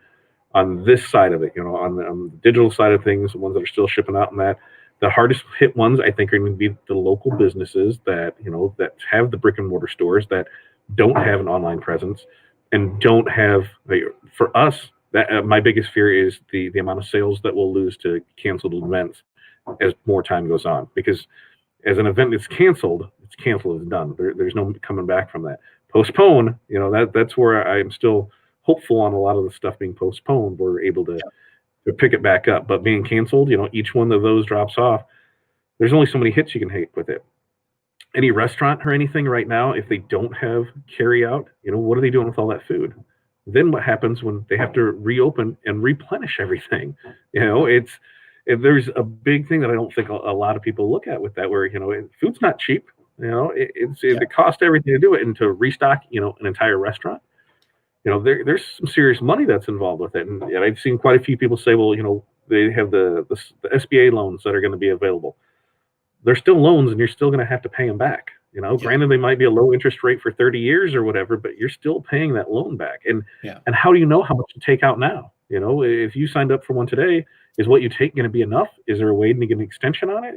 this side of it. On the digital side of things, the ones that are still shipping out, and that the hardest hit ones I think are going to be the local businesses that that have the brick and mortar stores that don't have an online presence and don't have. For us, that my biggest fear is the amount of sales that we'll lose to canceled events as more time goes on, because as an event is canceled, it's canceled, it's done. There's no coming back from that. Postpone, that's where I'm still hopeful on a lot of the stuff being postponed. We're able to pick it back up, but being canceled, each one of those drops off. There's only so many hits you can hit with it. Any restaurant or anything right now, if they don't have carry out, what are they doing with all that food? Then what happens when they have to reopen and replenish everything? There's a big thing that I don't think a lot of people look at with that, where food's not cheap. It costs everything to do it, and to restock an entire restaurant. There's some serious money that's involved with it, and I've seen quite a few people say, well, they have the SBA loans that are going to be available. They're still loans, and you're still going to have to pay them back. Granted, they might be a low interest rate for 30 years or whatever, but you're still paying that loan back. And how do you know how much to take out now? If you signed up for one today, is what you take going to be enough? Is there a way to get an extension on it?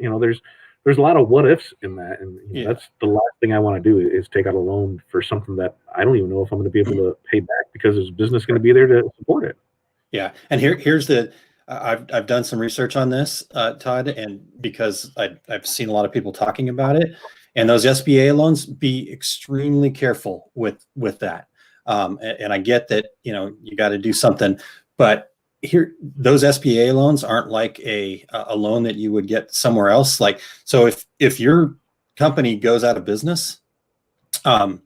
There's a lot of what ifs in that, and that's the last thing I want to do is take out a loan for something that I don't even know if I'm going to be able to pay back, because there's business going to be there to support it. Yeah, and here's the I've done some research on this, Todd, and because I've seen a lot of people talking about it, and those SBA loans, be extremely careful with that. And I get that you got to do something, but here, those SBA loans aren't like a loan that you would get somewhere else. Like, so if your company goes out of business, that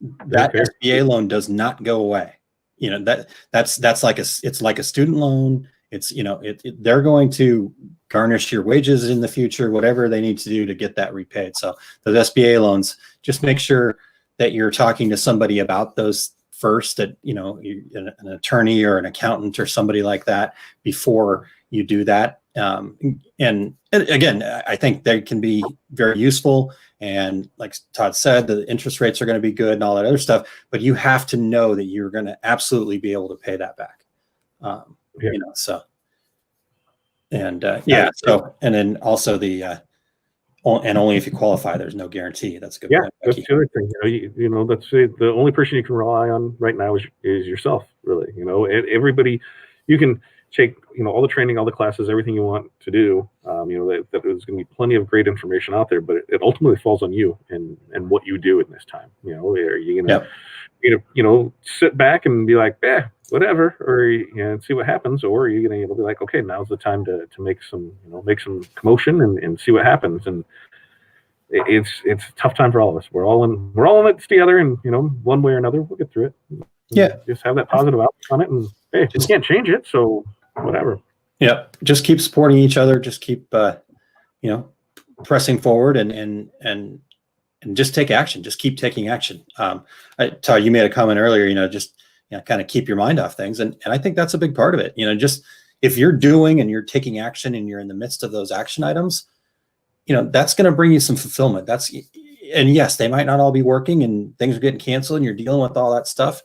SBA loan does not go away. That's like it's like a student loan. It's, they're going to garnish your wages in the future, whatever they need to do to get that repaid. So those SBA loans, just make sure that you're talking to somebody about those first, that, an attorney or an accountant or somebody like that before you do that. And again, I think they can be very useful. And like Todd said, the interest rates are going to be good and all that other stuff, but you have to know that you're going to absolutely be able to pay that back. So, and and then also and only if you qualify, there's no guarantee. That's a good point, that's the other thing. That's the only person you can rely on right now is yourself, really. Everybody, you can take, all the training, all the classes, everything you want to do. That there's going to be plenty of great information out there, but it ultimately falls on you and what you do in this time. Are you going to, sit back and be like, whatever, or see what happens, or are you going to be like, okay, now's the time to make some commotion and see what happens. And it's a tough time for all of us. We're all in it together, and one way or another we'll get through it. Just have that positive outlook on it, and hey, you can't change it, so whatever. Just keep supporting each other, just keep pressing forward, and just take action. Just keep taking action. Todd, you made a comment earlier, just kind of keep your mind off things. And I think that's a big part of it. Just if you're doing and you're taking action and you're in the midst of those action items, that's going to bring you some fulfillment. And yes, they might not all be working and things are getting canceled and you're dealing with all that stuff.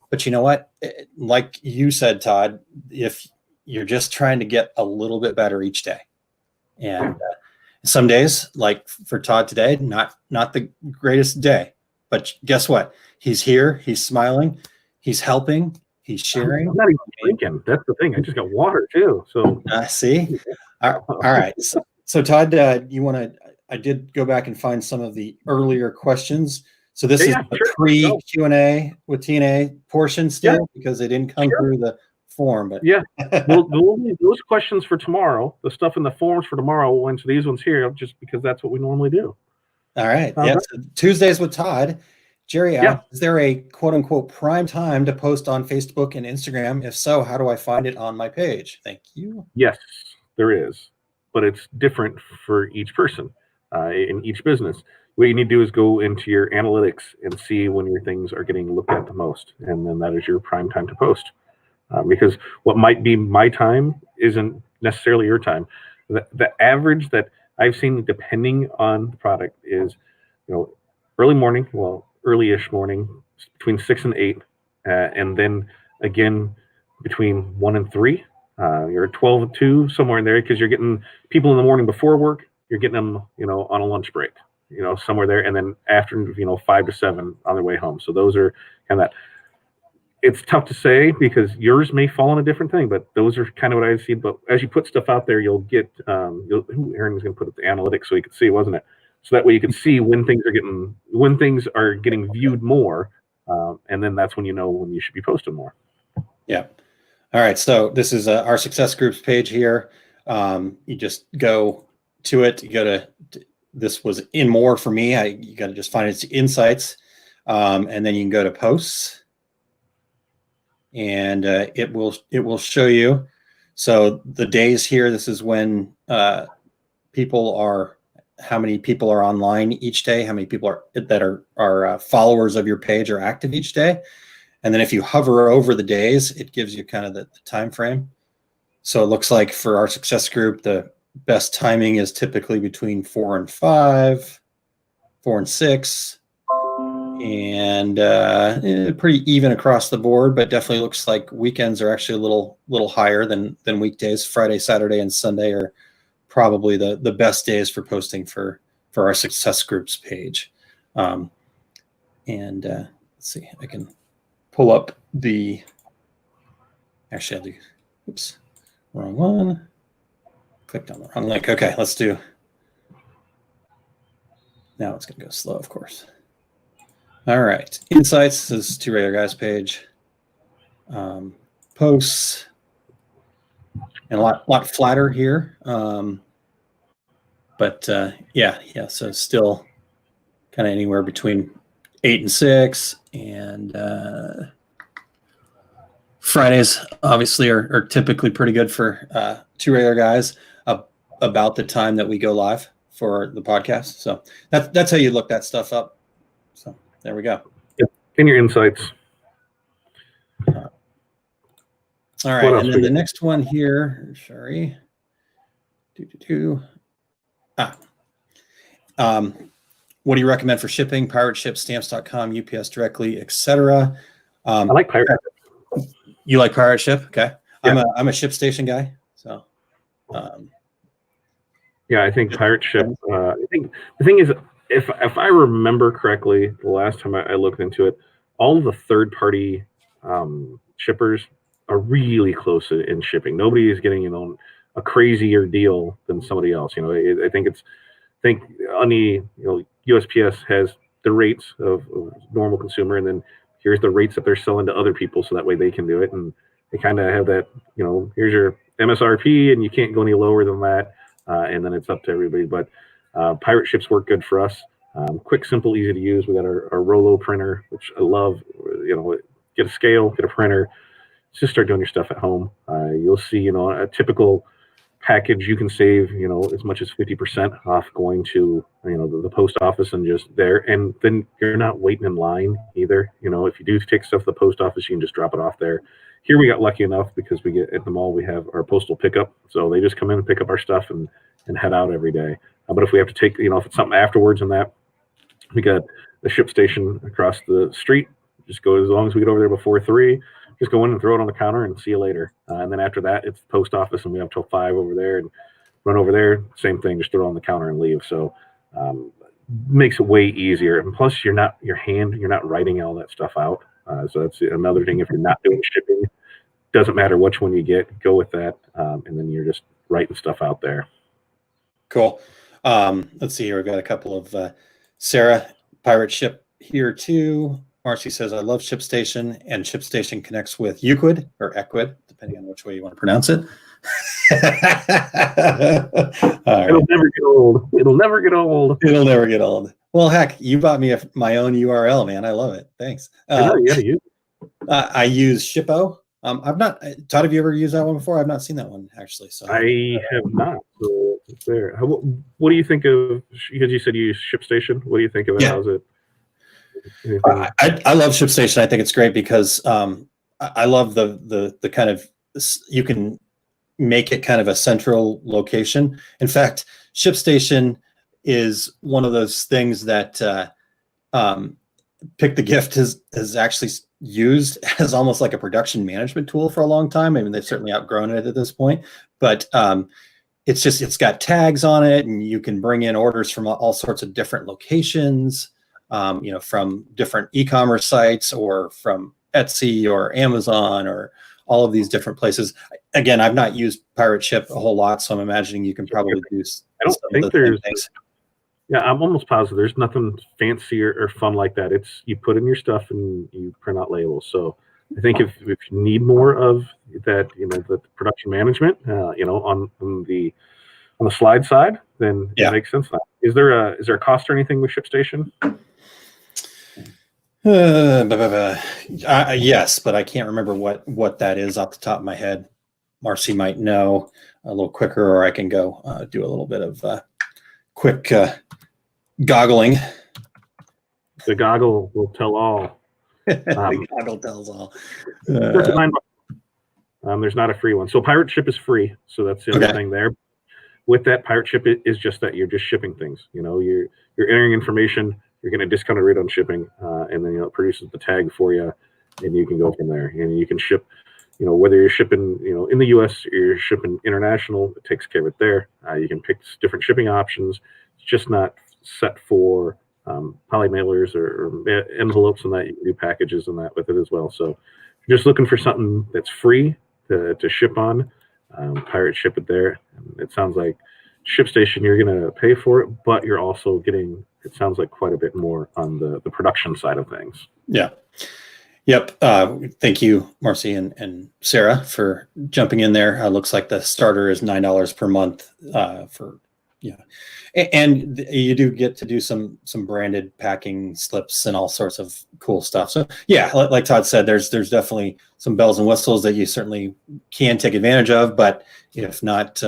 But you know what? Like you said, Todd, if you're just trying to get a little bit better each day. And some days, like for Todd today, not the greatest day, but guess what? He's here, he's smiling, he's helping, he's sharing. I'm not even drinking. That's the thing. I just got water too. So see. All right. So Todd, I did go back and find some of the earlier questions. So this is the pre-Q&A with T&A portion still, because they didn't come through the form. But those questions for tomorrow, the stuff in the forms for tomorrow, will answer these ones here, just because that's what we normally do. All right. So Tuesdays with Todd. Jerry asked, is there a quote unquote prime time to post on Facebook and Instagram? If so, how do I find it on my page? Thank you. Yes, there is, but it's different for each person in each business. What you need to do is go into your analytics and see when your things are getting looked at the most, and then that is your prime time to post. Because what might be my time isn't necessarily your time. The average that I've seen, depending on the product, is early morning, early-ish morning, between 6 and 8, and then again between 1 and 3. You're at 12 and 2, somewhere in there, because you're getting people in the morning before work. You're getting them, on a lunch break, somewhere there, and then after, 5 to 7 on their way home. So those are kind of that. It's tough to say because yours may fall on a different thing, but those are kind of what I see. But as you put stuff out there, you'll get. Aaron was going to put up the analytics so you could see, wasn't it? So that way you can see when things are getting viewed more, and then that's when when you should be posting more. Yeah. All right. So this is our success groups page here. You just go to it. You go to this was in more for me. You got to just find its insights, and then you can go to posts. And it will show you. So the days here, this is when how many people are online each day, how many people are followers of your page are active each day. And then if you hover over the days, it gives you kind of the time frame. So it looks like for our success group, the best timing is typically between 4 and 5, 4 and 6. And pretty even across the board, but definitely looks like weekends are actually a little higher than weekdays. Friday, Saturday, and Sunday are probably the best days for posting for our success groups page. Let's see, I can pull up the. Actually, I do. Oops, wrong one. Clicked on the wrong link. Okay, let's do. Now it's going to go slow, of course. All right, insights. This is Two Regular Guys page. Posts, and a lot flatter here. So still kind of anywhere between 8 and 6, and Fridays obviously are typically pretty good for two regular guys about the time that we go live for the podcast. So that's how you look that stuff up. So there we go. In your insights. All right, and then the next one here, sorry. What do you recommend for shipping? Pirate Ship, Stamps.com, UPS directly, etc. I like Pirate Ship. You like Pirate Ship? Okay. Yeah. I'm a ShipStation guy. So yeah, I think Pirate Ship. I think the thing is, if I remember correctly, the last time I looked into it, all of the third-party shippers are really close in shipping. Nobody is getting a crazier deal than somebody else. I think on the USPS has the rates of normal consumer, and then here's the rates that they're selling to other people, so that way they can do it, and they kind of have that. Here's your MSRP, and you can't go any lower than that. And then it's up to everybody. But Pirate Ships work good for us. Quick, simple, easy to use. We got our Rolo printer, which I love. Get a scale, get a printer. Just start doing your stuff at home. You'll see, a typical package you can save, as much as 50% off going to, the post office and just there. And then you're not waiting in line either. If you do take stuff to the post office, you can just drop it off there. Here we got lucky enough because we get at the mall, we have our postal pickup. So they just come in and pick up our stuff and head out every day. But if we have to take, if it's something afterwards and that, we got the ship station across the street. Just go as long as we get over there before 3. Just go in and throw it on the counter and see you later. And then after that, it's the post office, and we have till 5 over there and run over there. Same thing, just throw it on the counter and leave. So makes it way easier. And plus, you're not writing all that stuff out. So that's another thing. If you're not doing shipping, doesn't matter which one you get, go with that, and then you're just writing stuff out there. Cool. Let's see here. We've got a couple of Sarah, Pirate Ship here too. Marcy says, I love ShipStation, and ShipStation connects with Euclid or Equid, depending on which way you want to pronounce it. It'll never get old. It'll never get old. It'll never get old. Well, heck, you bought me my own URL, man. I love it. Thanks. I know, you gotta use it. I use Shippo. I've not, Todd, have you ever used that one before? I've not seen that one actually. So I have not. So it's there. What do you think of? Because you said you use ShipStation. What do you think of it? Yeah. How's it? I love ShipStation. I think it's great because I love the kind of, you can make it kind of a central location. In fact, ShipStation is one of those things that Pick the Gift has actually used as almost like a production management tool for a long time. I mean, they've certainly outgrown it at this point, but it's got tags on it, and you can bring in orders from all sorts of different locations, from different e-commerce sites or from Etsy or Amazon or all of these different places. Again, I've not used Pirate Ship a whole lot, so I'm imagining you can probably do. I don't think there's. Yeah, I'm almost positive there's nothing fancy or fun like that. It's you put in your stuff and you print out labels. So I think if you need more of that, the production management, on the slide side, then it makes sense now. Is there a cost or anything with ShipStation? Yes, but I can't remember what that is off the top of my head. Marcy might know a little quicker, or I can go do a little bit of quick goggling. The goggle will tell all. The goggle tells all. There's not a free one. So Pirate Ship is free. So that's the other thing there. With that, Pirate Ship is just that you're just shipping things. You're entering information. You're getting a discounted rate on shipping, and then it produces the tag for you, and you can go from there. And you can ship, whether you're shipping, in the U.S. or you're shipping international, it takes care of it there. You can pick different shipping options. It's just not set for poly mailers or envelopes and that. You can do packages and that with it as well. So if you're just looking for something that's free to ship on, Pirate Ship it there. And it sounds like ShipStation, you're going to pay for it, but you're also getting, it sounds like, quite a bit more on the production side of things. Yeah. Yep. Thank you, Marcy and Sarah, for jumping in there. Looks like the starter is $9 per month for Yeah, and you do get to do some branded packing slips and all sorts of cool stuff. So yeah, like Todd said, there's definitely some bells and whistles that you certainly can take advantage of. But if not,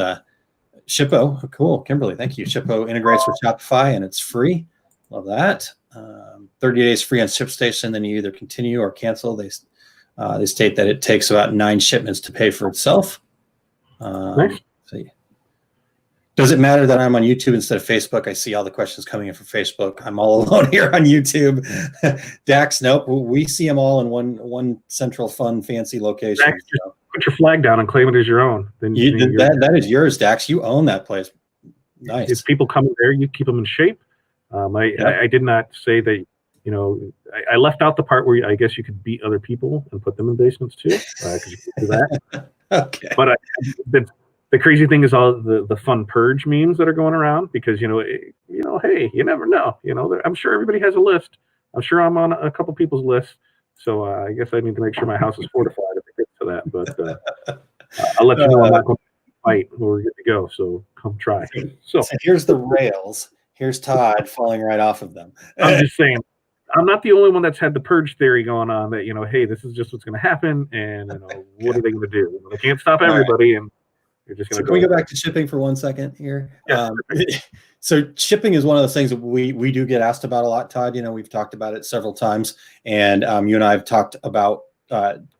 Shippo, cool, Kimberly, thank you. Shippo integrates with Shopify and it's free. Love that. 30 days free on ShipStation. Then you either continue or cancel. They state that it takes about 9 shipments to pay for itself. Nice. So does it matter that I'm on YouTube instead of Facebook? I see all the questions coming in from Facebook. I'm all alone here on YouTube. Dax, nope. We see them all in one central, fun, fancy location. Dax, just put your flag down and claim it as your own. Then that is yours, Dax. You own that place. Nice. If people come in there, you keep them in shape. I did not say that. I left out the part where I guess you could beat other people and put them in basements too, because you can do that. Okay. But the crazy thing is all the fun purge memes that are going around because hey, you never know. I'm sure everybody has a list. I'm sure I'm on a couple people's lists. So I guess I need to make sure my house is fortified if it gets to that. But I'll let you know I'm not going to fight. We're good to go. So come try. So here's the rails. Here's Todd falling right off of them. I'm just saying. I'm not the only one that's had the purge theory going on that, hey, this is just what's going to happen. And, what are they going to do? They can't stop everybody. And you're just going to Can we go back to shipping for 1 second here? Yeah. So shipping is one of those things that we do get asked about a lot, Todd. We've talked about it several times. And you and I have talked about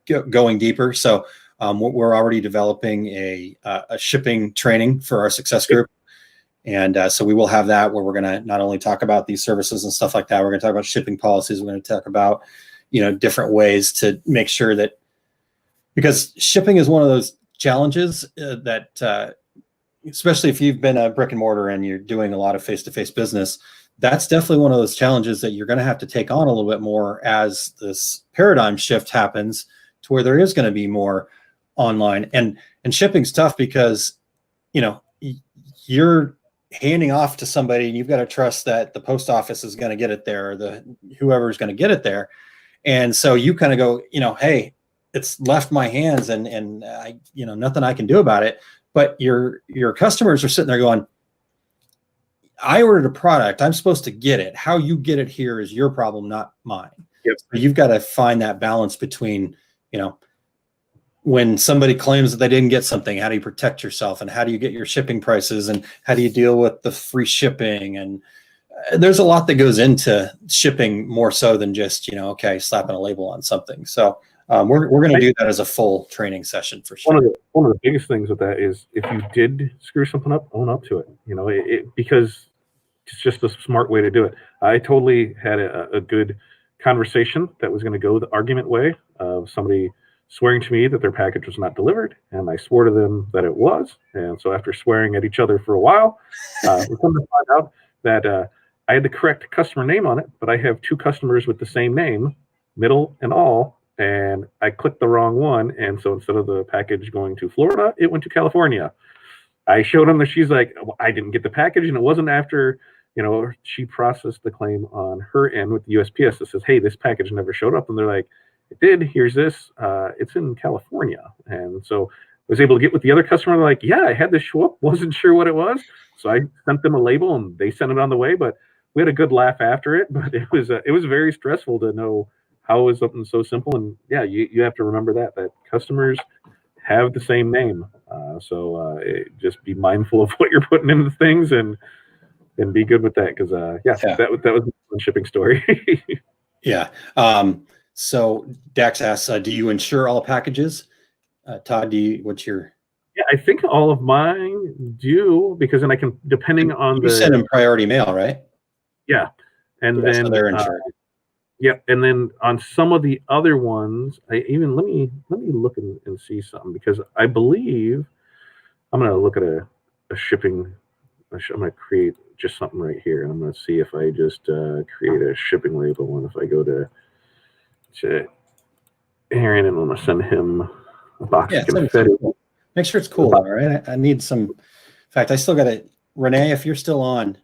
going deeper. So we're already developing a shipping training for our success group. And so we will have that where we're going to not only talk about these services and stuff like that, we're going to talk about shipping policies. We're going to talk about, different ways to make sure that, because shipping is one of those challenges that, especially if you've been a brick and mortar and you're doing a lot of face-to-face business, that's definitely one of those challenges that you're going to have to take on a little bit more as this paradigm shift happens to where there is going to be more online. And shipping's tough because, you're handing off to somebody and you've got to trust that the post office is going to get it there, or whoever's going to get it there. And so you kind of go, hey, it's left my hands and I, nothing I can do about it. But your customers are sitting there going, I ordered a product. I'm supposed to get it. How you get it here is your problem, not mine. Yep. So you've got to find that balance between, when somebody claims that they didn't get something, how do you protect yourself, and how do you get your shipping prices, and how do you deal with the free shipping? And there's a lot that goes into shipping, more so than just, slapping a label on something. So we're going to do that as a full training session for sure. One of the biggest things with that is if you did screw something up, own up to it, because it's just a smart way to do it. I totally had a good conversation that was going to go the argument way of somebody swearing to me that their package was not delivered, and I swore to them that it was. And so after swearing at each other for a while, we come to find out that I had the correct customer name on it, but I have 2 customers with the same name, middle and all, and I clicked the wrong one. And so instead of the package going to Florida, it went to California. I showed them that she's like, well, I didn't get the package, and it wasn't after, she processed the claim on her end with the USPS that says, hey, this package never showed up. And they're like, it did. Here's this. It's in California. And so I was able to get with the other customer. They're like, yeah, I had this show up. Wasn't sure what it was. So I sent them a label and they sent it on the way. But we had a good laugh after it. But it was very stressful to know how it was something so simple. And yeah, you have to remember that customers have the same name. Just be mindful of what you're putting into things and be good with that. Because that was a shipping story. Yeah. So Dax asks, do you insure all packages? Todd, what's your? Yeah, I think all of mine do, because then I can, depending on you send them priority mail, right? Yeah. And then so they're insured. Yeah. And then on some of the other ones, let me look and see something, because I believe I'm going to look at a shipping. I'm going to create just something right here. And I'm going to see if I just create a shipping label. And if I go to Aaron, and I'm going to send him a box of confetti. Cool. Make sure it's cool, all right? I need some. In fact, I still got to. Renee, if you're still on,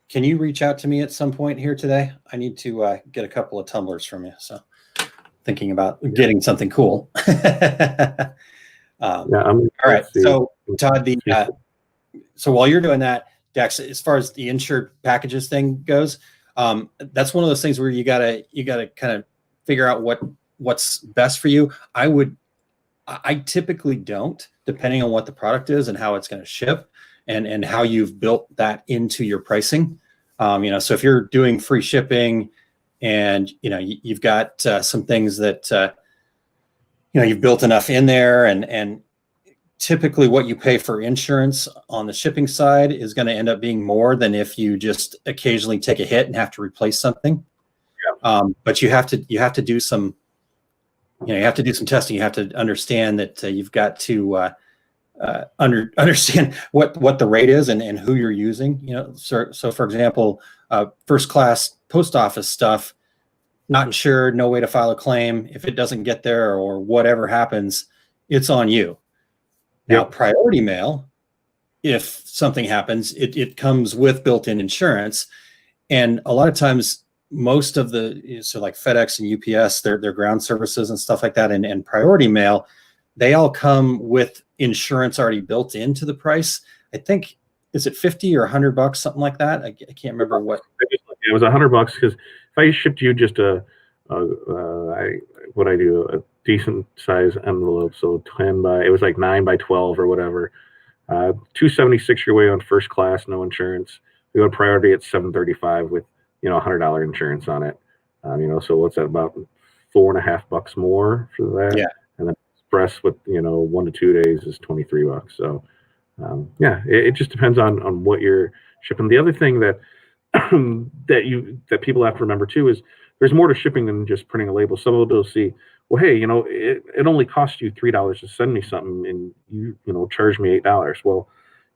can you reach out to me at some point here today? I need to get a couple of tumblers from you. So thinking about getting something cool. All right. So Todd, so while you're doing that, Dex, as far as the insured packages thing goes, that's one of those things where you gotta kind of figure out what's best for you. I typically don't, depending on what the product is and how it's going to ship, and how you've built that into your pricing. So if you're doing free shipping, and you've got some things that you've built enough in there, and typically what you pay for insurance on the shipping side is going to end up being more than if you just occasionally take a hit and have to replace something. Yeah. But you have to do some, you have to do some testing. You have to understand that you've got to understand what the rate is and who you're using. So for example, first class post office stuff, not insured, no way to file a claim. If it doesn't get there or whatever happens, it's on you. Now, priority mail, if something happens, it comes with built-in insurance. And a lot of times, most of so like FedEx and UPS, their ground services and stuff like that, and priority mail, they all come with insurance already built into the price. I think, is it $50 or $100, something like that? I can't remember what. It was $100 because if I shipped you just a decent size envelope, so 10 by, it was like 9 by 12 or whatever. $276 your way on first class, no insurance. We go to priority at $735 with $100 insurance on it. So what's that, about $4.50 more for that? Yeah. And then express with 1 to 2 days is $23. So it just depends on what you're shipping. The other thing that that people have to remember too is there's more to shipping than just printing a label. Some of them will see, well, hey, it only cost you $3 to send me something, and you charge me $8. Well,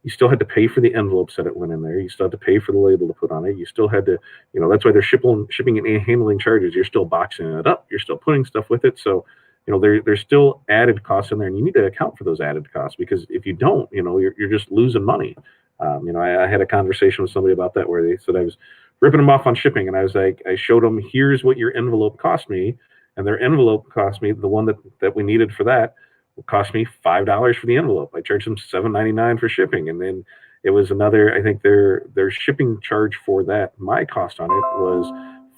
you still had to pay for the envelopes that it went in there. You still had to pay for the label to put on it. You still had to, that's why they're shipping and handling charges. You're still boxing it up. You're still putting stuff with it. So, there's still added costs in there, and you need to account for those added costs, because if you don't, you're just losing money. I had a conversation with somebody about that where they said I was ripping them off on shipping, and I was like, I showed them, here's what your envelope cost me, and their envelope cost me, the one that we needed for that, cost me $5 for the envelope. I charged them $7.99 for shipping, and then it was another, I think their shipping charge for that, my cost on it was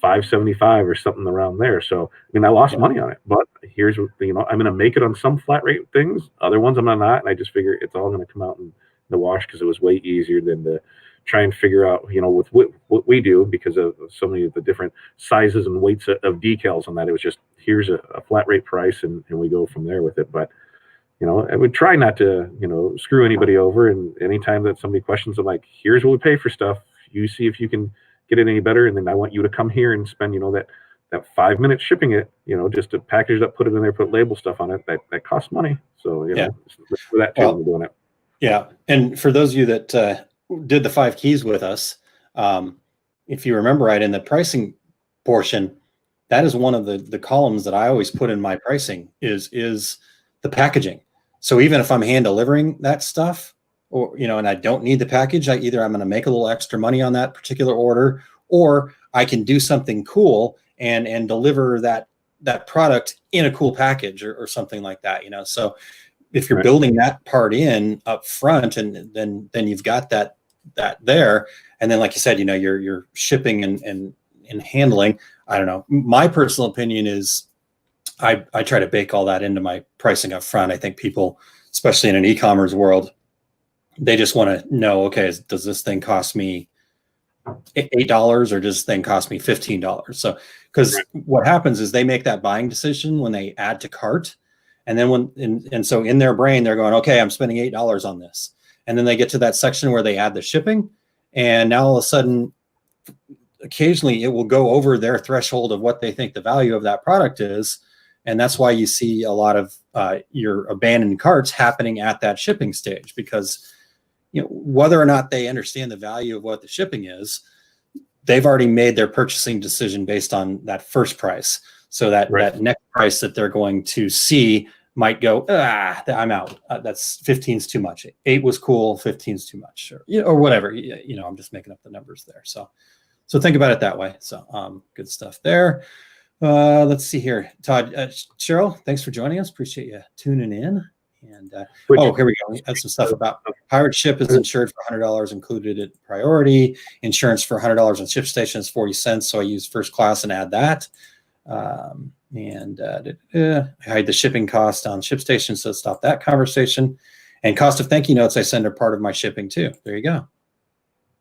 $5.75 or something around there. So I lost money on it, but here's what I'm going to make it on some flat rate things, other ones I'm not, and I just figure it's all going to come out in the wash, because it was way easier than to try and figure out, with what we do, because of so many of the different sizes and weights of decals on that. It was just, here's a flat rate price, and we go from there with it. But I would try not to screw anybody over, and anytime that somebody questions, I'm like, here's what we pay for stuff, you see if you can get it any better, and then I want you to come here and spend that 5 minutes shipping it, just to package it up, put it in there, put label stuff on it, that costs money. So for that too, I'm doing it. Yeah. And for those of you that did the 5 keys with us, if you remember right, in the pricing portion, that is one of the columns that I always put in my pricing is the packaging. So even if I'm hand delivering that stuff, or and I don't need the package, I'm going to make a little extra money on that particular order, or I can do something cool and deliver that product in a cool package or something like that. So if you're building that part in up front, and then you've got that there, and then like you said, you're shipping and handling. I don't know. My personal opinion is I try to bake all that into my pricing up front. I think people, especially in an e-commerce world, they just want to know, okay, does this thing cost me $8 or does this thing cost me $15? So, because what happens is they make that buying decision when they add to cart. And then so in their brain, they're going, okay, I'm spending $8 on this. And then they get to that section where they add the shipping. And now all of a sudden, occasionally it will go over their threshold of what they think the value of that product is. And that's why you see a lot of your abandoned carts happening at that shipping stage, because whether or not they understand the value of what the shipping is, they've already made their purchasing decision based on that first price. So that next price that they're going to see might go, I'm out. That's 15's too much. 8 was cool. 15's too much, or whatever. I'm just making up the numbers there. So think about it that way. So good stuff there. Let's see here, Todd, Cheryl, thanks for joining us. Appreciate you tuning in. And here we go. We had some stuff about Pirate ship is insured for $100 included at priority. Insurance for $100 on ship station is 40 cents. So I use first class and add that. I hide the shipping cost on ship station, so stop that conversation. And cost of thank you notes I send are part of my shipping too. There you go.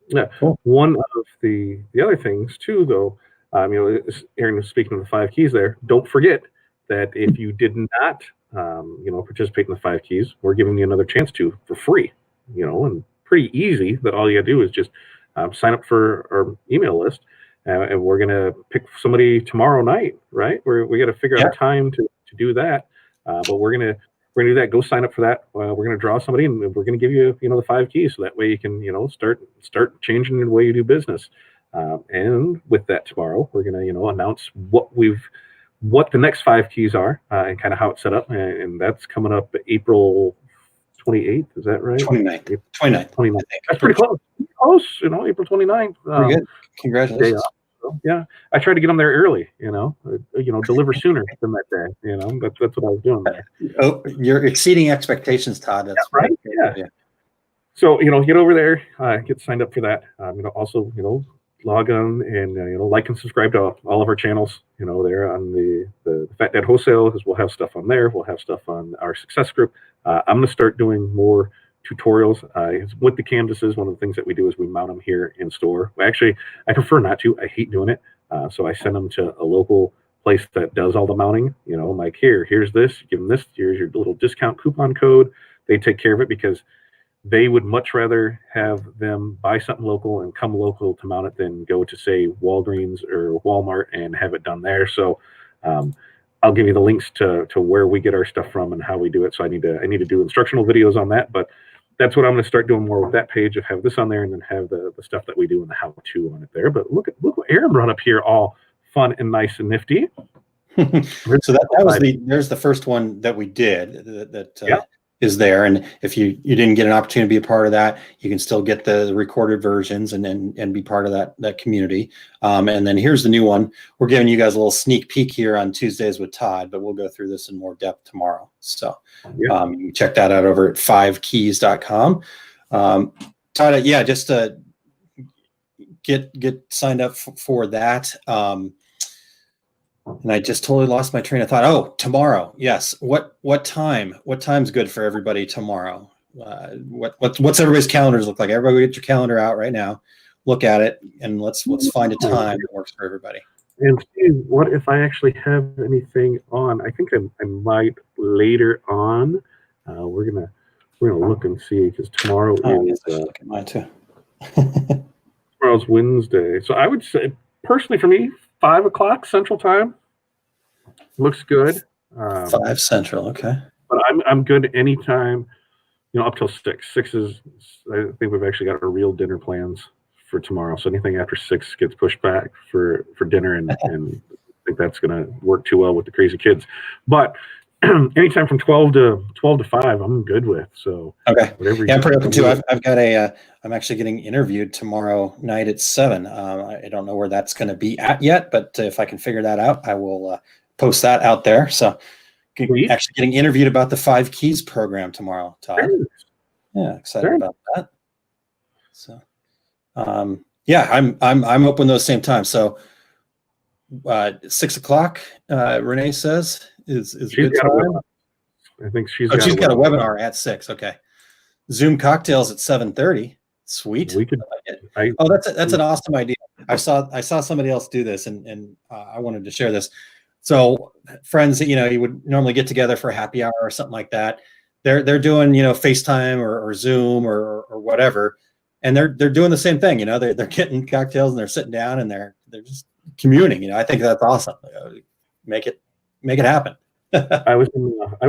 Yeah. Cool. One of the other things too, though, Aaron was speaking of the 5 keys there. Don't forget that if you did not, participate in the 5 keys, we're giving you another chance to for free. And pretty easy. That all you got to do is just sign up for our email list, and we're gonna pick somebody tomorrow night. Right? We got to figure out a time to do that. But we're gonna do that. Go sign up for that. We're going to draw somebody, and we're going to give you, the 5 keys, so that way you can, start changing the way you do business. And with that, tomorrow we're going to, announce what the next 5 keys are, and kind of how it's set up. And that's coming up April 28th. Is that right? 29th. 29th. That's pretty close. Close. April 29th. Pretty good. Congratulations. Yeah, I tried to get them there early. Deliver sooner than that day. That's what I was doing there. Oh, you're exceeding expectations, Todd. That's right. Yeah. So get over there, get signed up for that. Also log on and like and subscribe to all of our channels. There on the Fat Dad Wholesale, because we'll have stuff on there. We'll have stuff on our success group. I'm going to start doing more tutorials with the canvases. One of the things that we do is we mount them here in store. Actually, I prefer not to. I hate doing it. So I send them to a local place that does all the mounting. I'm like, here's this, give them this, here's your little discount coupon code. They take care of it, because they would much rather have them buy something local and come local to mount it than go to, say, Walgreens or Walmart and have it done there. So I'll give you the links to where we get our stuff from and how we do it. So I need to do instructional videos on that, but that's what I'm going to start doing more with that page, of have this on there and then have the stuff that we do and the how-to on it there. But look what Aaron brought up here, all fun and nice and nifty. So that was there's the first one that we did that is there. And if you didn't get an opportunity to be a part of that, you can still get the recorded versions and be part of that community. And then here's the new one. We're giving you guys a little sneak peek here on Tuesdays with Todd, but we'll go through this in more depth tomorrow. So you can check that out over at 5keys.com. Todd, just to get signed up for that. And I just totally lost my train of thought. Oh, tomorrow. Yes. What time? What time's good for everybody tomorrow? What's everybody's calendars look like? Everybody get your calendar out right now. Look at it, and let's find a time that works for everybody. And Steve, what if I actually have anything on? I think I might later on. We're gonna look and see, because tomorrow is look at mine too. Tomorrow's Wednesday. So I would say, personally, for me, 5 o'clock Central Time looks good. 5 Central, okay. But I'm good anytime, up till 6. 6 is, I think we've actually got our real dinner plans for tomorrow. So anything after 6 gets pushed back for dinner, and I think that's going to work too well with the crazy kids. But anytime from 12 to 5, I'm good with. So okay, I'm pretty open too. I've got I'm actually getting interviewed tomorrow night at 7. I don't know where that's going to be at yet, but if I can figure that out, I will post that out there. So actually getting interviewed about the 5 Keys program tomorrow, Todd. Yeah, excited about that. So I'm open those same times. So 6 o'clock, Renee says is good time. I think she's got a webinar at 6. Okay. Zoom cocktails at 7:30. Sweet. We could. That's an awesome idea. I saw somebody else do this, and I wanted to share this. So friends that you would normally get together for a happy hour or something like that, they're doing FaceTime or Zoom or whatever, and they're doing the same thing. They're getting cocktails and they're sitting down and they're just communing. I think that's awesome. Make it happen. I was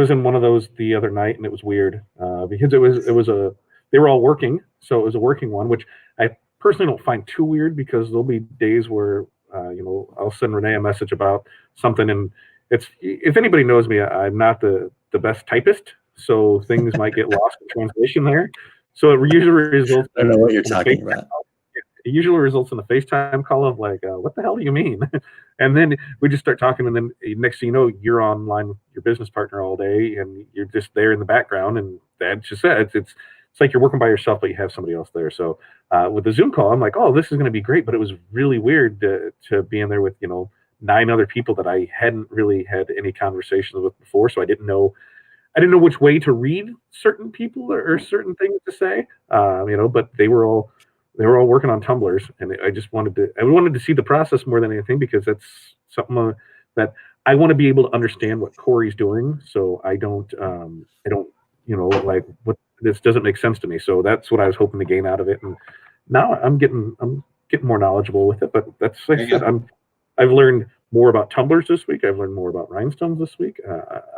in one of those the other night, and it was weird because they were all working, so it was a working one, which I personally don't find too weird, because there'll be days where I'll send Renee a message about something, and if anybody knows me, I'm not the best typist, so things might get lost in translation there. So it usually results. I don't know what you're talking about. It usually results in a FaceTime call of like, what the hell do you mean? And then we just start talking, and then next thing you know, you're online with your business partner all day, and you're just there in the background, and that's just it. it's like you're working by yourself, but you have somebody else there. So with the Zoom call, I'm like, oh, this is going to be great. But it was really weird to be in there with, 9 other people that I hadn't really had any conversations with before. So I didn't know which way to read certain people or certain things to say, but they were all working on tumblers, and I wanted to see the process more than anything, because that's something that I want to be able to understand what Corey's doing, so I don't like what this doesn't make sense to me. So that's what I was hoping to gain out of it, and now I'm getting more knowledgeable with it. But that's like I said, I've learned more about tumblers this week. I've learned more about rhinestones this week.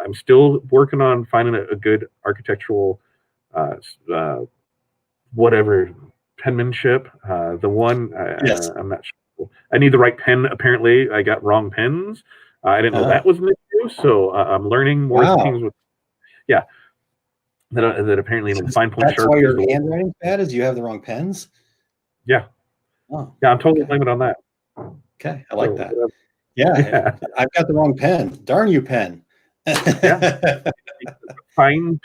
I'm still working on finding a good architectural, whatever, penmanship. The one, Yes. I'm not sure. I need the right pen. Apparently, I got wrong pens. I didn't know that was an issue. So I'm learning more things with, that apparently fine point. That's why your handwriting's bad, is you have the wrong pens? Yeah. Oh, yeah, I'm totally blaming on that. Okay, I like that. Yeah, I've got the wrong pen. Darn you, pen. Fine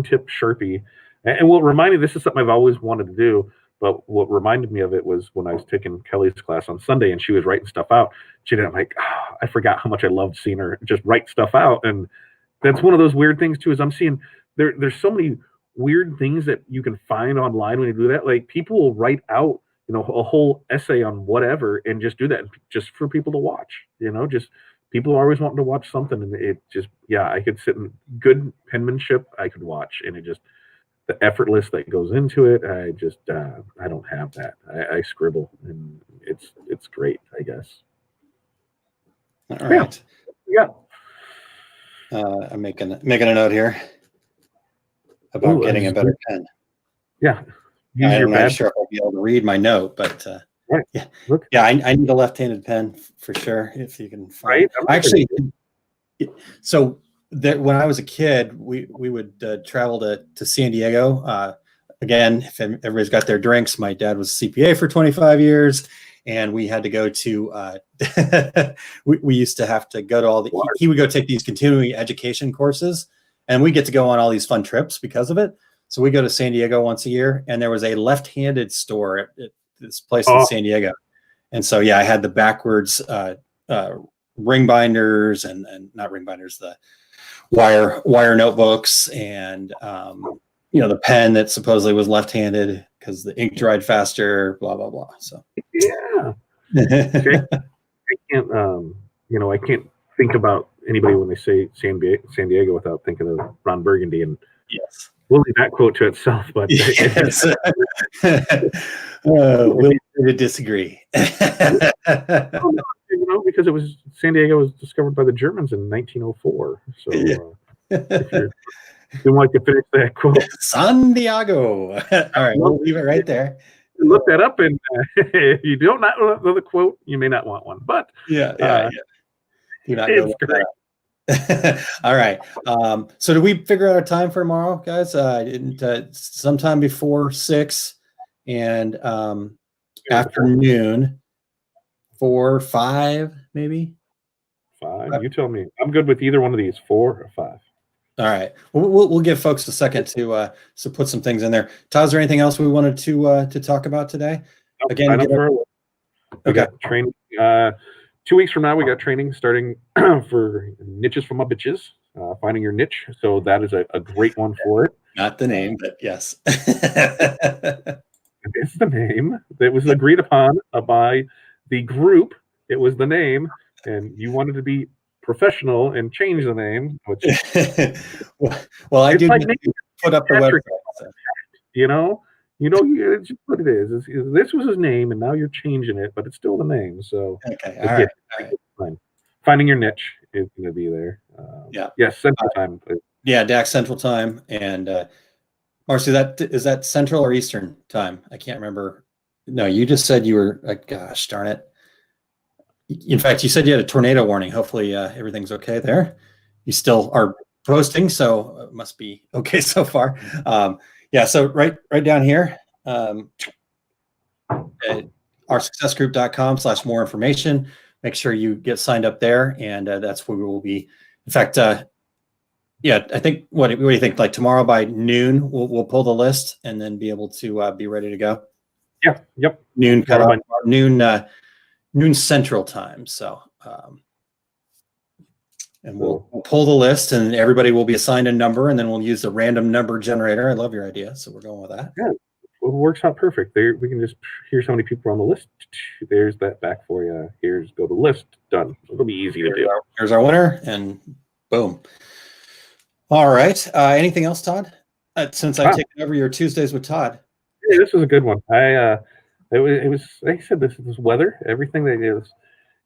tip Sharpie. And what reminded me, this is something I've always wanted to do, but what reminded me of it was when I was taking Kelly's class on Sunday and she was writing stuff out. I'm like, I forgot how much I loved seeing her just write stuff out. And that's one of those weird things too, is I'm seeing there's so many weird things that you can find online when you do that. Like, people will write out, a whole essay on whatever and just do that just for people to watch, just people are always wanting to watch something. And it just, I could sit in good penmanship. I could watch, and it just, the effortless that goes into it. I just, I don't have that. I scribble, and it's great, I guess. All right. Yeah. I'm making a note here about getting a better pen. Yeah. I'm not sure if I'll be able to read my note, but right. I need a left-handed pen for sure. If you can find right. Actually, so when I was a kid, we would travel to San Diego. Again, if everybody's got their drinks, my dad was a CPA for 25 years, and we had to go to we used to have to go to all the he would go take these continuing education courses, and we get to go on all these fun trips because of it. So we go to San Diego once a year, and there was a left-handed store at this place in San Diego. And so, I had the backwards ring binders and not ring binders, the wire notebooks, and the pen that supposedly was left-handed because the ink dried faster, blah, blah, blah. So I can't think about anybody when they say San Diego without thinking of Ron Burgundy. And yes. We'll leave that quote to itself, but yes. We'll disagree. Because it was San Diego was discovered by the Germans in 1904. So if you want to finish that quote, San Diego. All right, we'll leave it right there. Look that up, and if you don't not know the quote, you may not want one. But do not go great. All right. So do we figure out a time for tomorrow, guys? Sometime before 6 and afternoon, 4, 5, maybe? 5. You tell me. I'm good with either one of these, 4 or 5. All right. We'll give folks a second to put some things in there. Todd, is there anything else we wanted to talk about today? Nope, again, we got training. 2 weeks from now, we got training starting for niches for my bitches, finding your niche. So that is a great one for it. Not the name, but yes. It's the name that was agreed upon by the group. It was the name, and you wanted to be professional and change the name. Which well, I did put up the website. So. It's just what it is. This was his name, and now you're changing it, but it's still the name. So, okay, all right. Fine. Finding your niche is going to be there. Yes, Central Time. Please. Yeah, DAX Central Time, and Marcy, is that Central or Eastern Time? I can't remember. No, you just said you were. Gosh darn it! In fact, you said you had a tornado warning. Hopefully, everything's okay there. You still are posting, so it must be okay so far. So right down here, oursuccessgroup.com/more information. Make sure you get signed up there, and that's where we will be. In fact, Yeah, I think what do you think? Like tomorrow by noon, we'll pull the list and then be able to be ready to go. Yeah. Yep. Noon Tomorrow cutoff, noon Central Time. So, and we'll pull the list, and everybody will be assigned a number, and then we'll use a random number generator. I love your idea, so we're going with that. Yeah, it works out perfect. There, we can just here's how many people are on the list. There's that back for you. Here's go the list. Done. It'll be easy to do. Here's our winner, and boom. All right. Anything else, Todd? Since I've taken over your Tuesdays with Todd. Yeah, this was a good one. It was like I said, this weather, everything that is.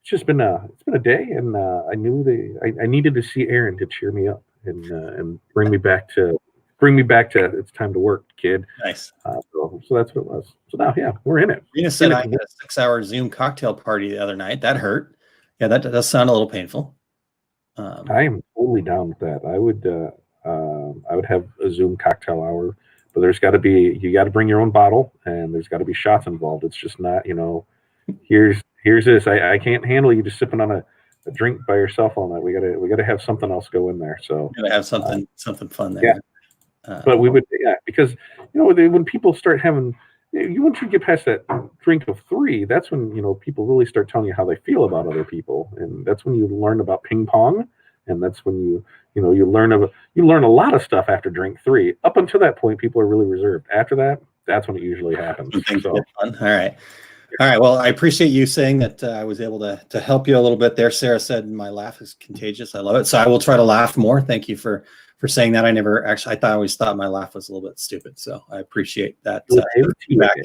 It's just been it's been a day, and I knew I needed to see Aaron to cheer me up and bring me back to it's time to work, kid. Nice. So that's what it was. So now, yeah, we're in it. Rena said I had a 6-hour Zoom cocktail party the other night. That hurt. Yeah, that does sound a little painful. I am totally down with that. I would have a Zoom cocktail hour, but you got to bring your own bottle, and there's got to be shots involved. It's just not, here's this. I can't handle you just sipping on a drink by yourself all night. We gotta have something else go in there. So gotta have something fun there. Yeah. But we would, because when people start having, once you get past that drink of 3, that's when people really start telling you how they feel about other people, and that's when you learn about ping pong, and that's when you learn a lot of stuff after drink 3. Up until that point, people are really reserved. After that, that's when it usually happens. So. Fun. All right. Well, I appreciate you saying that I was able to help you a little bit there. Sarah said my laugh is contagious. I love it. So I will try to laugh more. Thank you for saying that. I always thought my laugh was a little bit stupid. So I appreciate that feedback.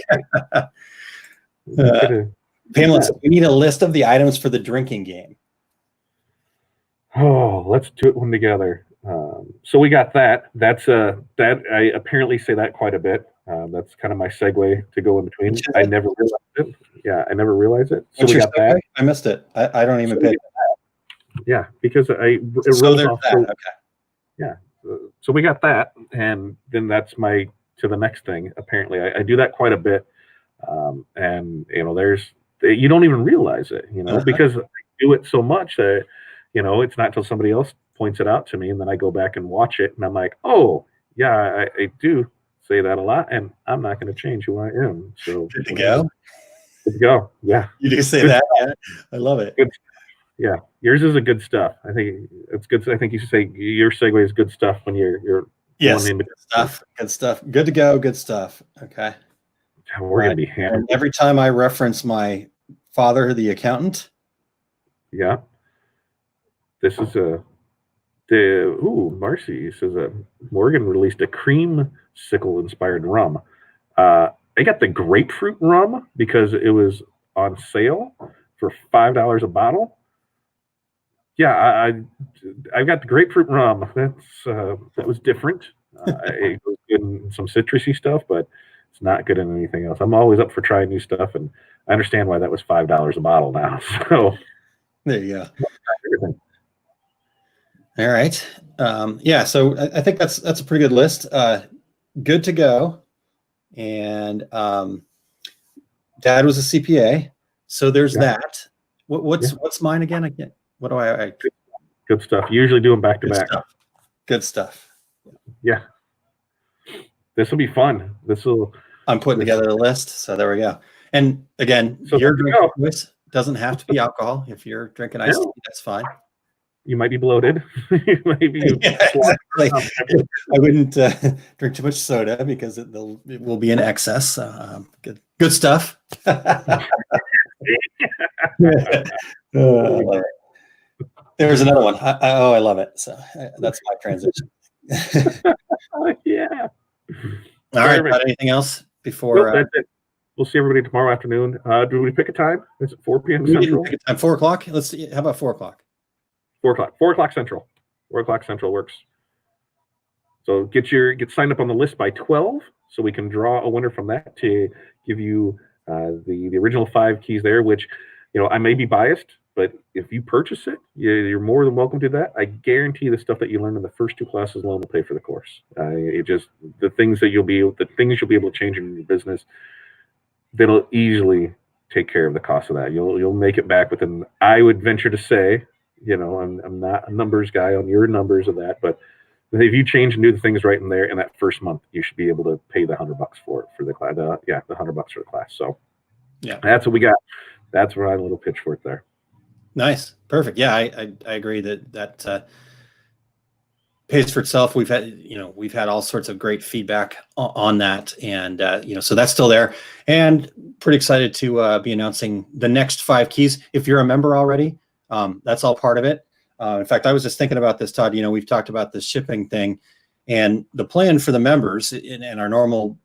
Pamela, we need a list of the items for the drinking game. Oh, let's do it one together. So we got that. That's that I apparently say that quite a bit. That's kind of my segue to go in between. I never realized it. Yeah, I never realized it. So we got that. I missed it. I don't even pay. Yeah, because it rolls off. Okay. Yeah. So we got that, and then that's to the next thing. Apparently, I do that quite a bit, and you don't even realize it, because I do it so much that it's not until somebody else points it out to me, and then I go back and watch it, and I'm like, oh yeah, I do say that a lot, and I'm not going to change who I am. So good to go. Good to go. Yeah, you do say that. Yeah. I love it. Good. Yeah, yours is a good stuff. I think it's good. I think you should say your segue is good stuff when you're yes, good stuff. Good stuff. Good to go. Good stuff. Okay. We're gonna be hammered. Every time I reference my father, the accountant. Yeah. This is Marcy says Morgan released a creamsicle inspired rum. I got the grapefruit rum because it was on sale for $5 a bottle. Yeah, I got the grapefruit rum. That was different. It was good in some citrusy stuff, but it's not good in anything else. I'm always up for trying new stuff, and I understand why that was $5 a bottle now. So there you go. All right. Yeah. So I think that's a pretty good list. Good to go. And Dad was a CPA, so there's that. What's mine again? What do I? Good stuff. You usually do them back to back. Good stuff. Yeah. This will be fun. I'm putting together a list, so there we go. And again, your drink choice doesn't have to be alcohol. If you're drinking iced tea, that's fine. You might be bloated. You might be. Exactly. I wouldn't drink too much soda because it will be in excess. Good stuff. There's another one. I love it. So that's my transition. Yeah. All right. Got anything else before? That's it. We'll see everybody tomorrow afternoon. Do we pick a time? Is it 4 p.m. Central? Pick a time. 4 o'clock. Let's see. How about 4 o'clock? 4 o'clock. 4 o'clock Central. 4 o'clock Central works. So get signed up on the list by 12, so we can draw a winner from that to give you the original 5 keys there. Which, I may be biased, but if you purchase it, you're more than welcome to that. I guarantee the stuff that you learned in the first 2 classes alone will pay for the course. The things you'll be able to change in your business, that'll easily take care of the cost of that. You'll make it back within. I would venture to say, I'm not a numbers guy on your numbers of that, but if you change and do the things right in there in that first month, you should be able to pay the $100 for it for the class. The $100 for the class. So Yeah, that's what we got. That's where I had a little pitch for it there. nice, perfect. Yeah, I agree that pays for itself. We've had all sorts of great feedback on that, and so that's still there. And pretty excited to be announcing the next 5 keys. If you're a member already, that's all part of it. In fact, I was just thinking about this, Todd. We've talked about the shipping thing, and the plan for the members in our normal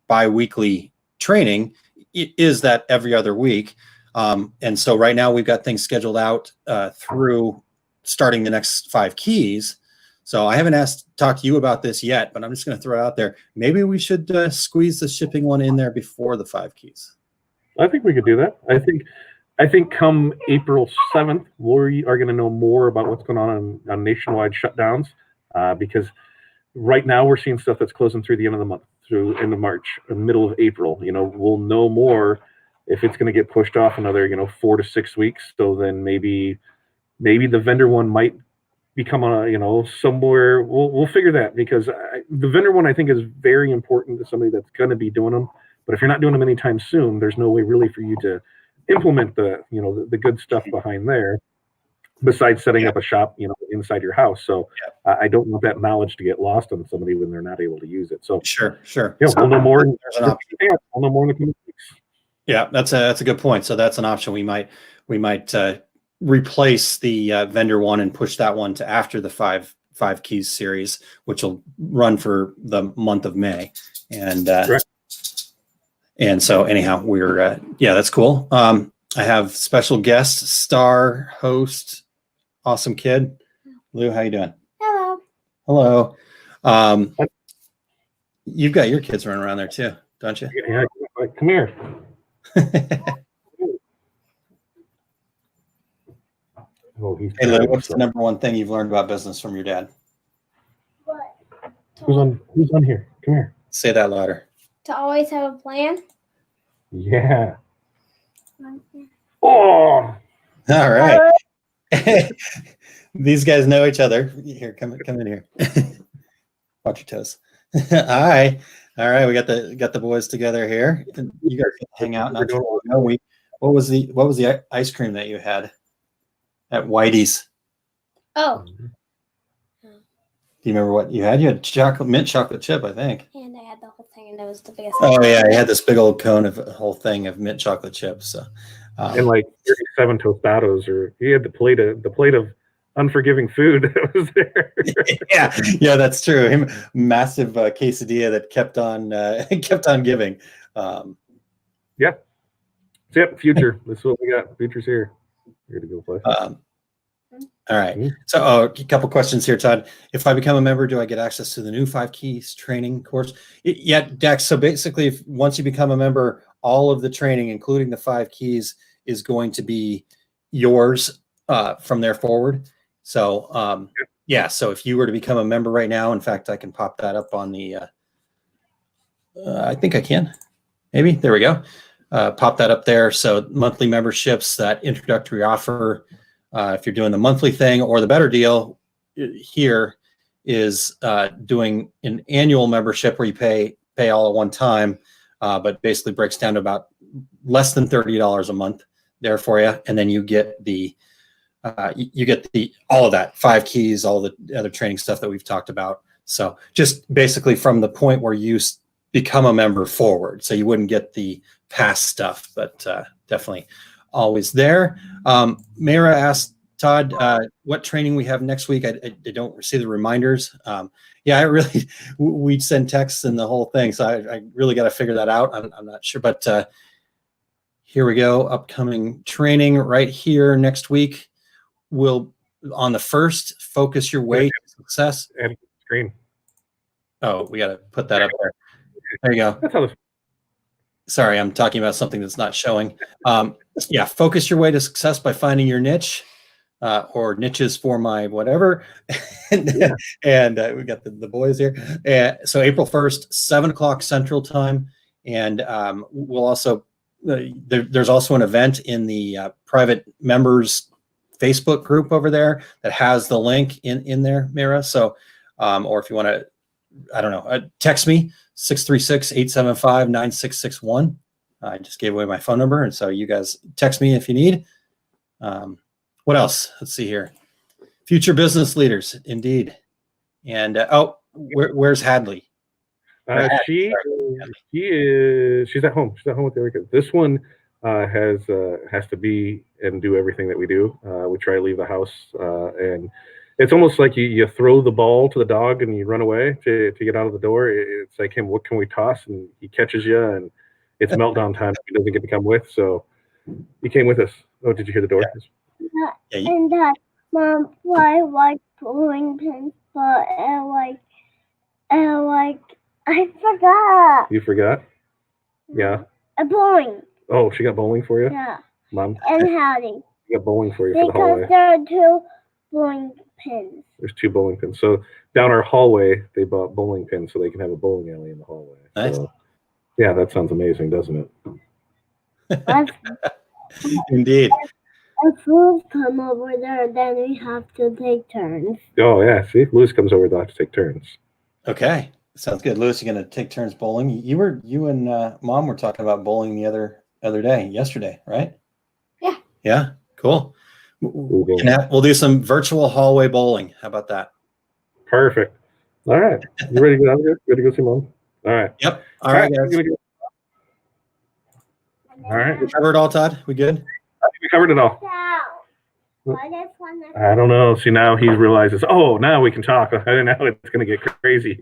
bi-weekly training is that every other week. And so right now we've got things scheduled out through starting the next 5 keys. So I haven't talked to you about this yet, but I'm just going to throw it out there. Maybe we should squeeze the shipping one in there before the 5 keys. I think we could do that. I think come April 7th, we are going to know more about what's going on nationwide shutdowns, because right now we're seeing stuff that's closing through the end of the month, through end of March, middle of April. We'll know more if it's going to get pushed off another 4 to 6 weeks. So then maybe the vendor one might become somewhere. We'll figure that, because the vendor one I think is very important to somebody that's going to be doing them. But if you're not doing them anytime soon, there's no way really for you to implement the good stuff behind there, besides setting up a shop inside your house. So I don't want that knowledge to get lost on somebody when they're not able to use it. So sure. We'll know more. We'll know more in the coming weeks. Yeah, that's a good point. So that's an option. We might replace the vendor one and push that one to after the five keys series, which will run for the month of May. And right. And so anyhow, we're that's cool. I have special guest, star, host, awesome kid. Lou, how you doing? Hello. You've got your kids running around there too, don't you? Yeah, come here. Hey, Lou, what's the number one thing you've learned about business from your dad? What? Who's on here? Come here. Say that louder. To always have a plan. Yeah. Oh. All right. These guys know each other. Here, come in here. Watch your toes. Hi. All right, we got the boys together here. You guys can hang out. Not too long. What was the ice cream that you had at Whitey's? Oh. Do you remember what you had? You had mint chocolate chip, I think. And I had the whole thing, and it was the biggest. Oh yeah, he had this big old cone of a whole thing of mint chocolate chips. So, and like 37 tostados, or he had the plate of unforgiving food that was there. yeah, that's true. Massive quesadilla that kept on giving. Yeah. Yep. Future. This is what we got. Future's here. Here to go play. All right. So a couple questions here, Todd. If I become a member, do I get access to the new 5 keys training course? Yeah, Dex. So basically, once you become a member, all of the training, including the 5 keys, is going to be yours from there forward. So so if you were to become a member right now, in fact, I can pop that up on the. I think I can. Maybe there we go. Pop that up there. So monthly memberships, that introductory offer. If you're doing the monthly thing, or the better deal here is doing an annual membership where you pay all at one time, but basically breaks down to about less than $30 a month there for you, and then you get the all of that 5 keys, all the other training stuff that we've talked about. So just basically from the point where you become a member forward, so you wouldn't get the past stuff, but definitely always there. Mara asked Todd what training we have next week. I don't see the reminders. We'd send texts and the whole thing, so I really got to figure that out. I'm not sure, but here we go. Upcoming training right here next week. We'll on the 1st, focus your way to success. And screen. Oh, we got to put that up there. There you go. That's how Sorry, I'm talking about something that's not showing. Focus your way to success by finding your niche, or niches for my whatever. And we got the boys here. So April 1st, 7:00 Central Time. And we'll also, there's also an event in the private members Facebook group over there that has the link in there, Mira. So or if you want to, I don't know, text me 636-875-9661. I just gave away my phone number, and so you guys text me if you need. What else? Let's see here. Future business leaders, indeed. And where's Hadley? She's at home. She's at home with the other kids. This one has to be and do everything that we do. We try to leave the house, and it's almost like you throw the ball to the dog and you run away to get out of the door. It's like him. What can we toss? And he catches you, and it's meltdown time. He doesn't get to come with, so he came with us. Oh, did you hear the door? Yeah. And Dad, Mom, I like bowling pins, but I forgot. You forgot? Yeah. A bowling. Oh, she got bowling for you? Yeah. Mom? And Hattie. She got bowling for you for the hallway. Because there are 2 bowling pins. There's 2 bowling pins. So down our hallway, they bought bowling pins so they can have a bowling alley in the hallway. Nice. So, yeah, that sounds amazing, doesn't it? Indeed. If fools come over there, then we have to take turns. Oh, yeah. See, if Lewis comes over, they'll have to take turns. Okay. Sounds good. Lewis, you're going to take turns bowling. You and Mom were talking about bowling the other day, yesterday, right? Yeah. Yeah. Cool. We'll do some virtual hallway bowling. How about that? Perfect. All right. You ready to get out of here? Ready to go see Mom? All right. Yep. All right, guys. All right. We covered it all, Todd? We good? I think we covered it all. I don't know. See, now he realizes, oh, now we can talk. Now it's going to get crazy.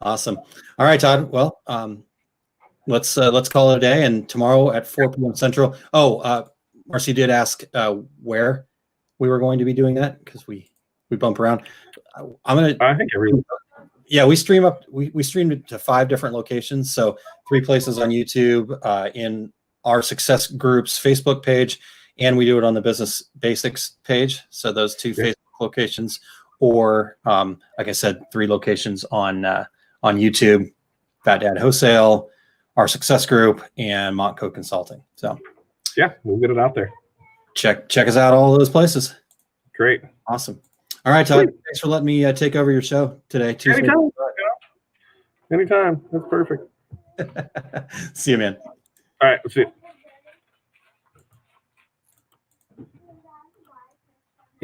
Awesome. All right, Todd. Well, let's call it a day. And tomorrow at 4 p.m. Central. Oh, Marcy did ask where we were going to be doing that because we bump around. I think every. Yeah, we streamed it to 5 different locations. So 3 places on YouTube, in our Success Group's Facebook page, and we do it on the Business Basics page. So those 2 Facebook locations, or like I said, 3 locations on YouTube, Fat Dad Wholesale, our Success Group, and Montco Consulting. So yeah, we'll get it out there. Check us out all those places. Great. Awesome. All right, Todd. Thanks for letting me take over your show today. Tuesday. Anytime. That's perfect. See you, man. All right. Let's see.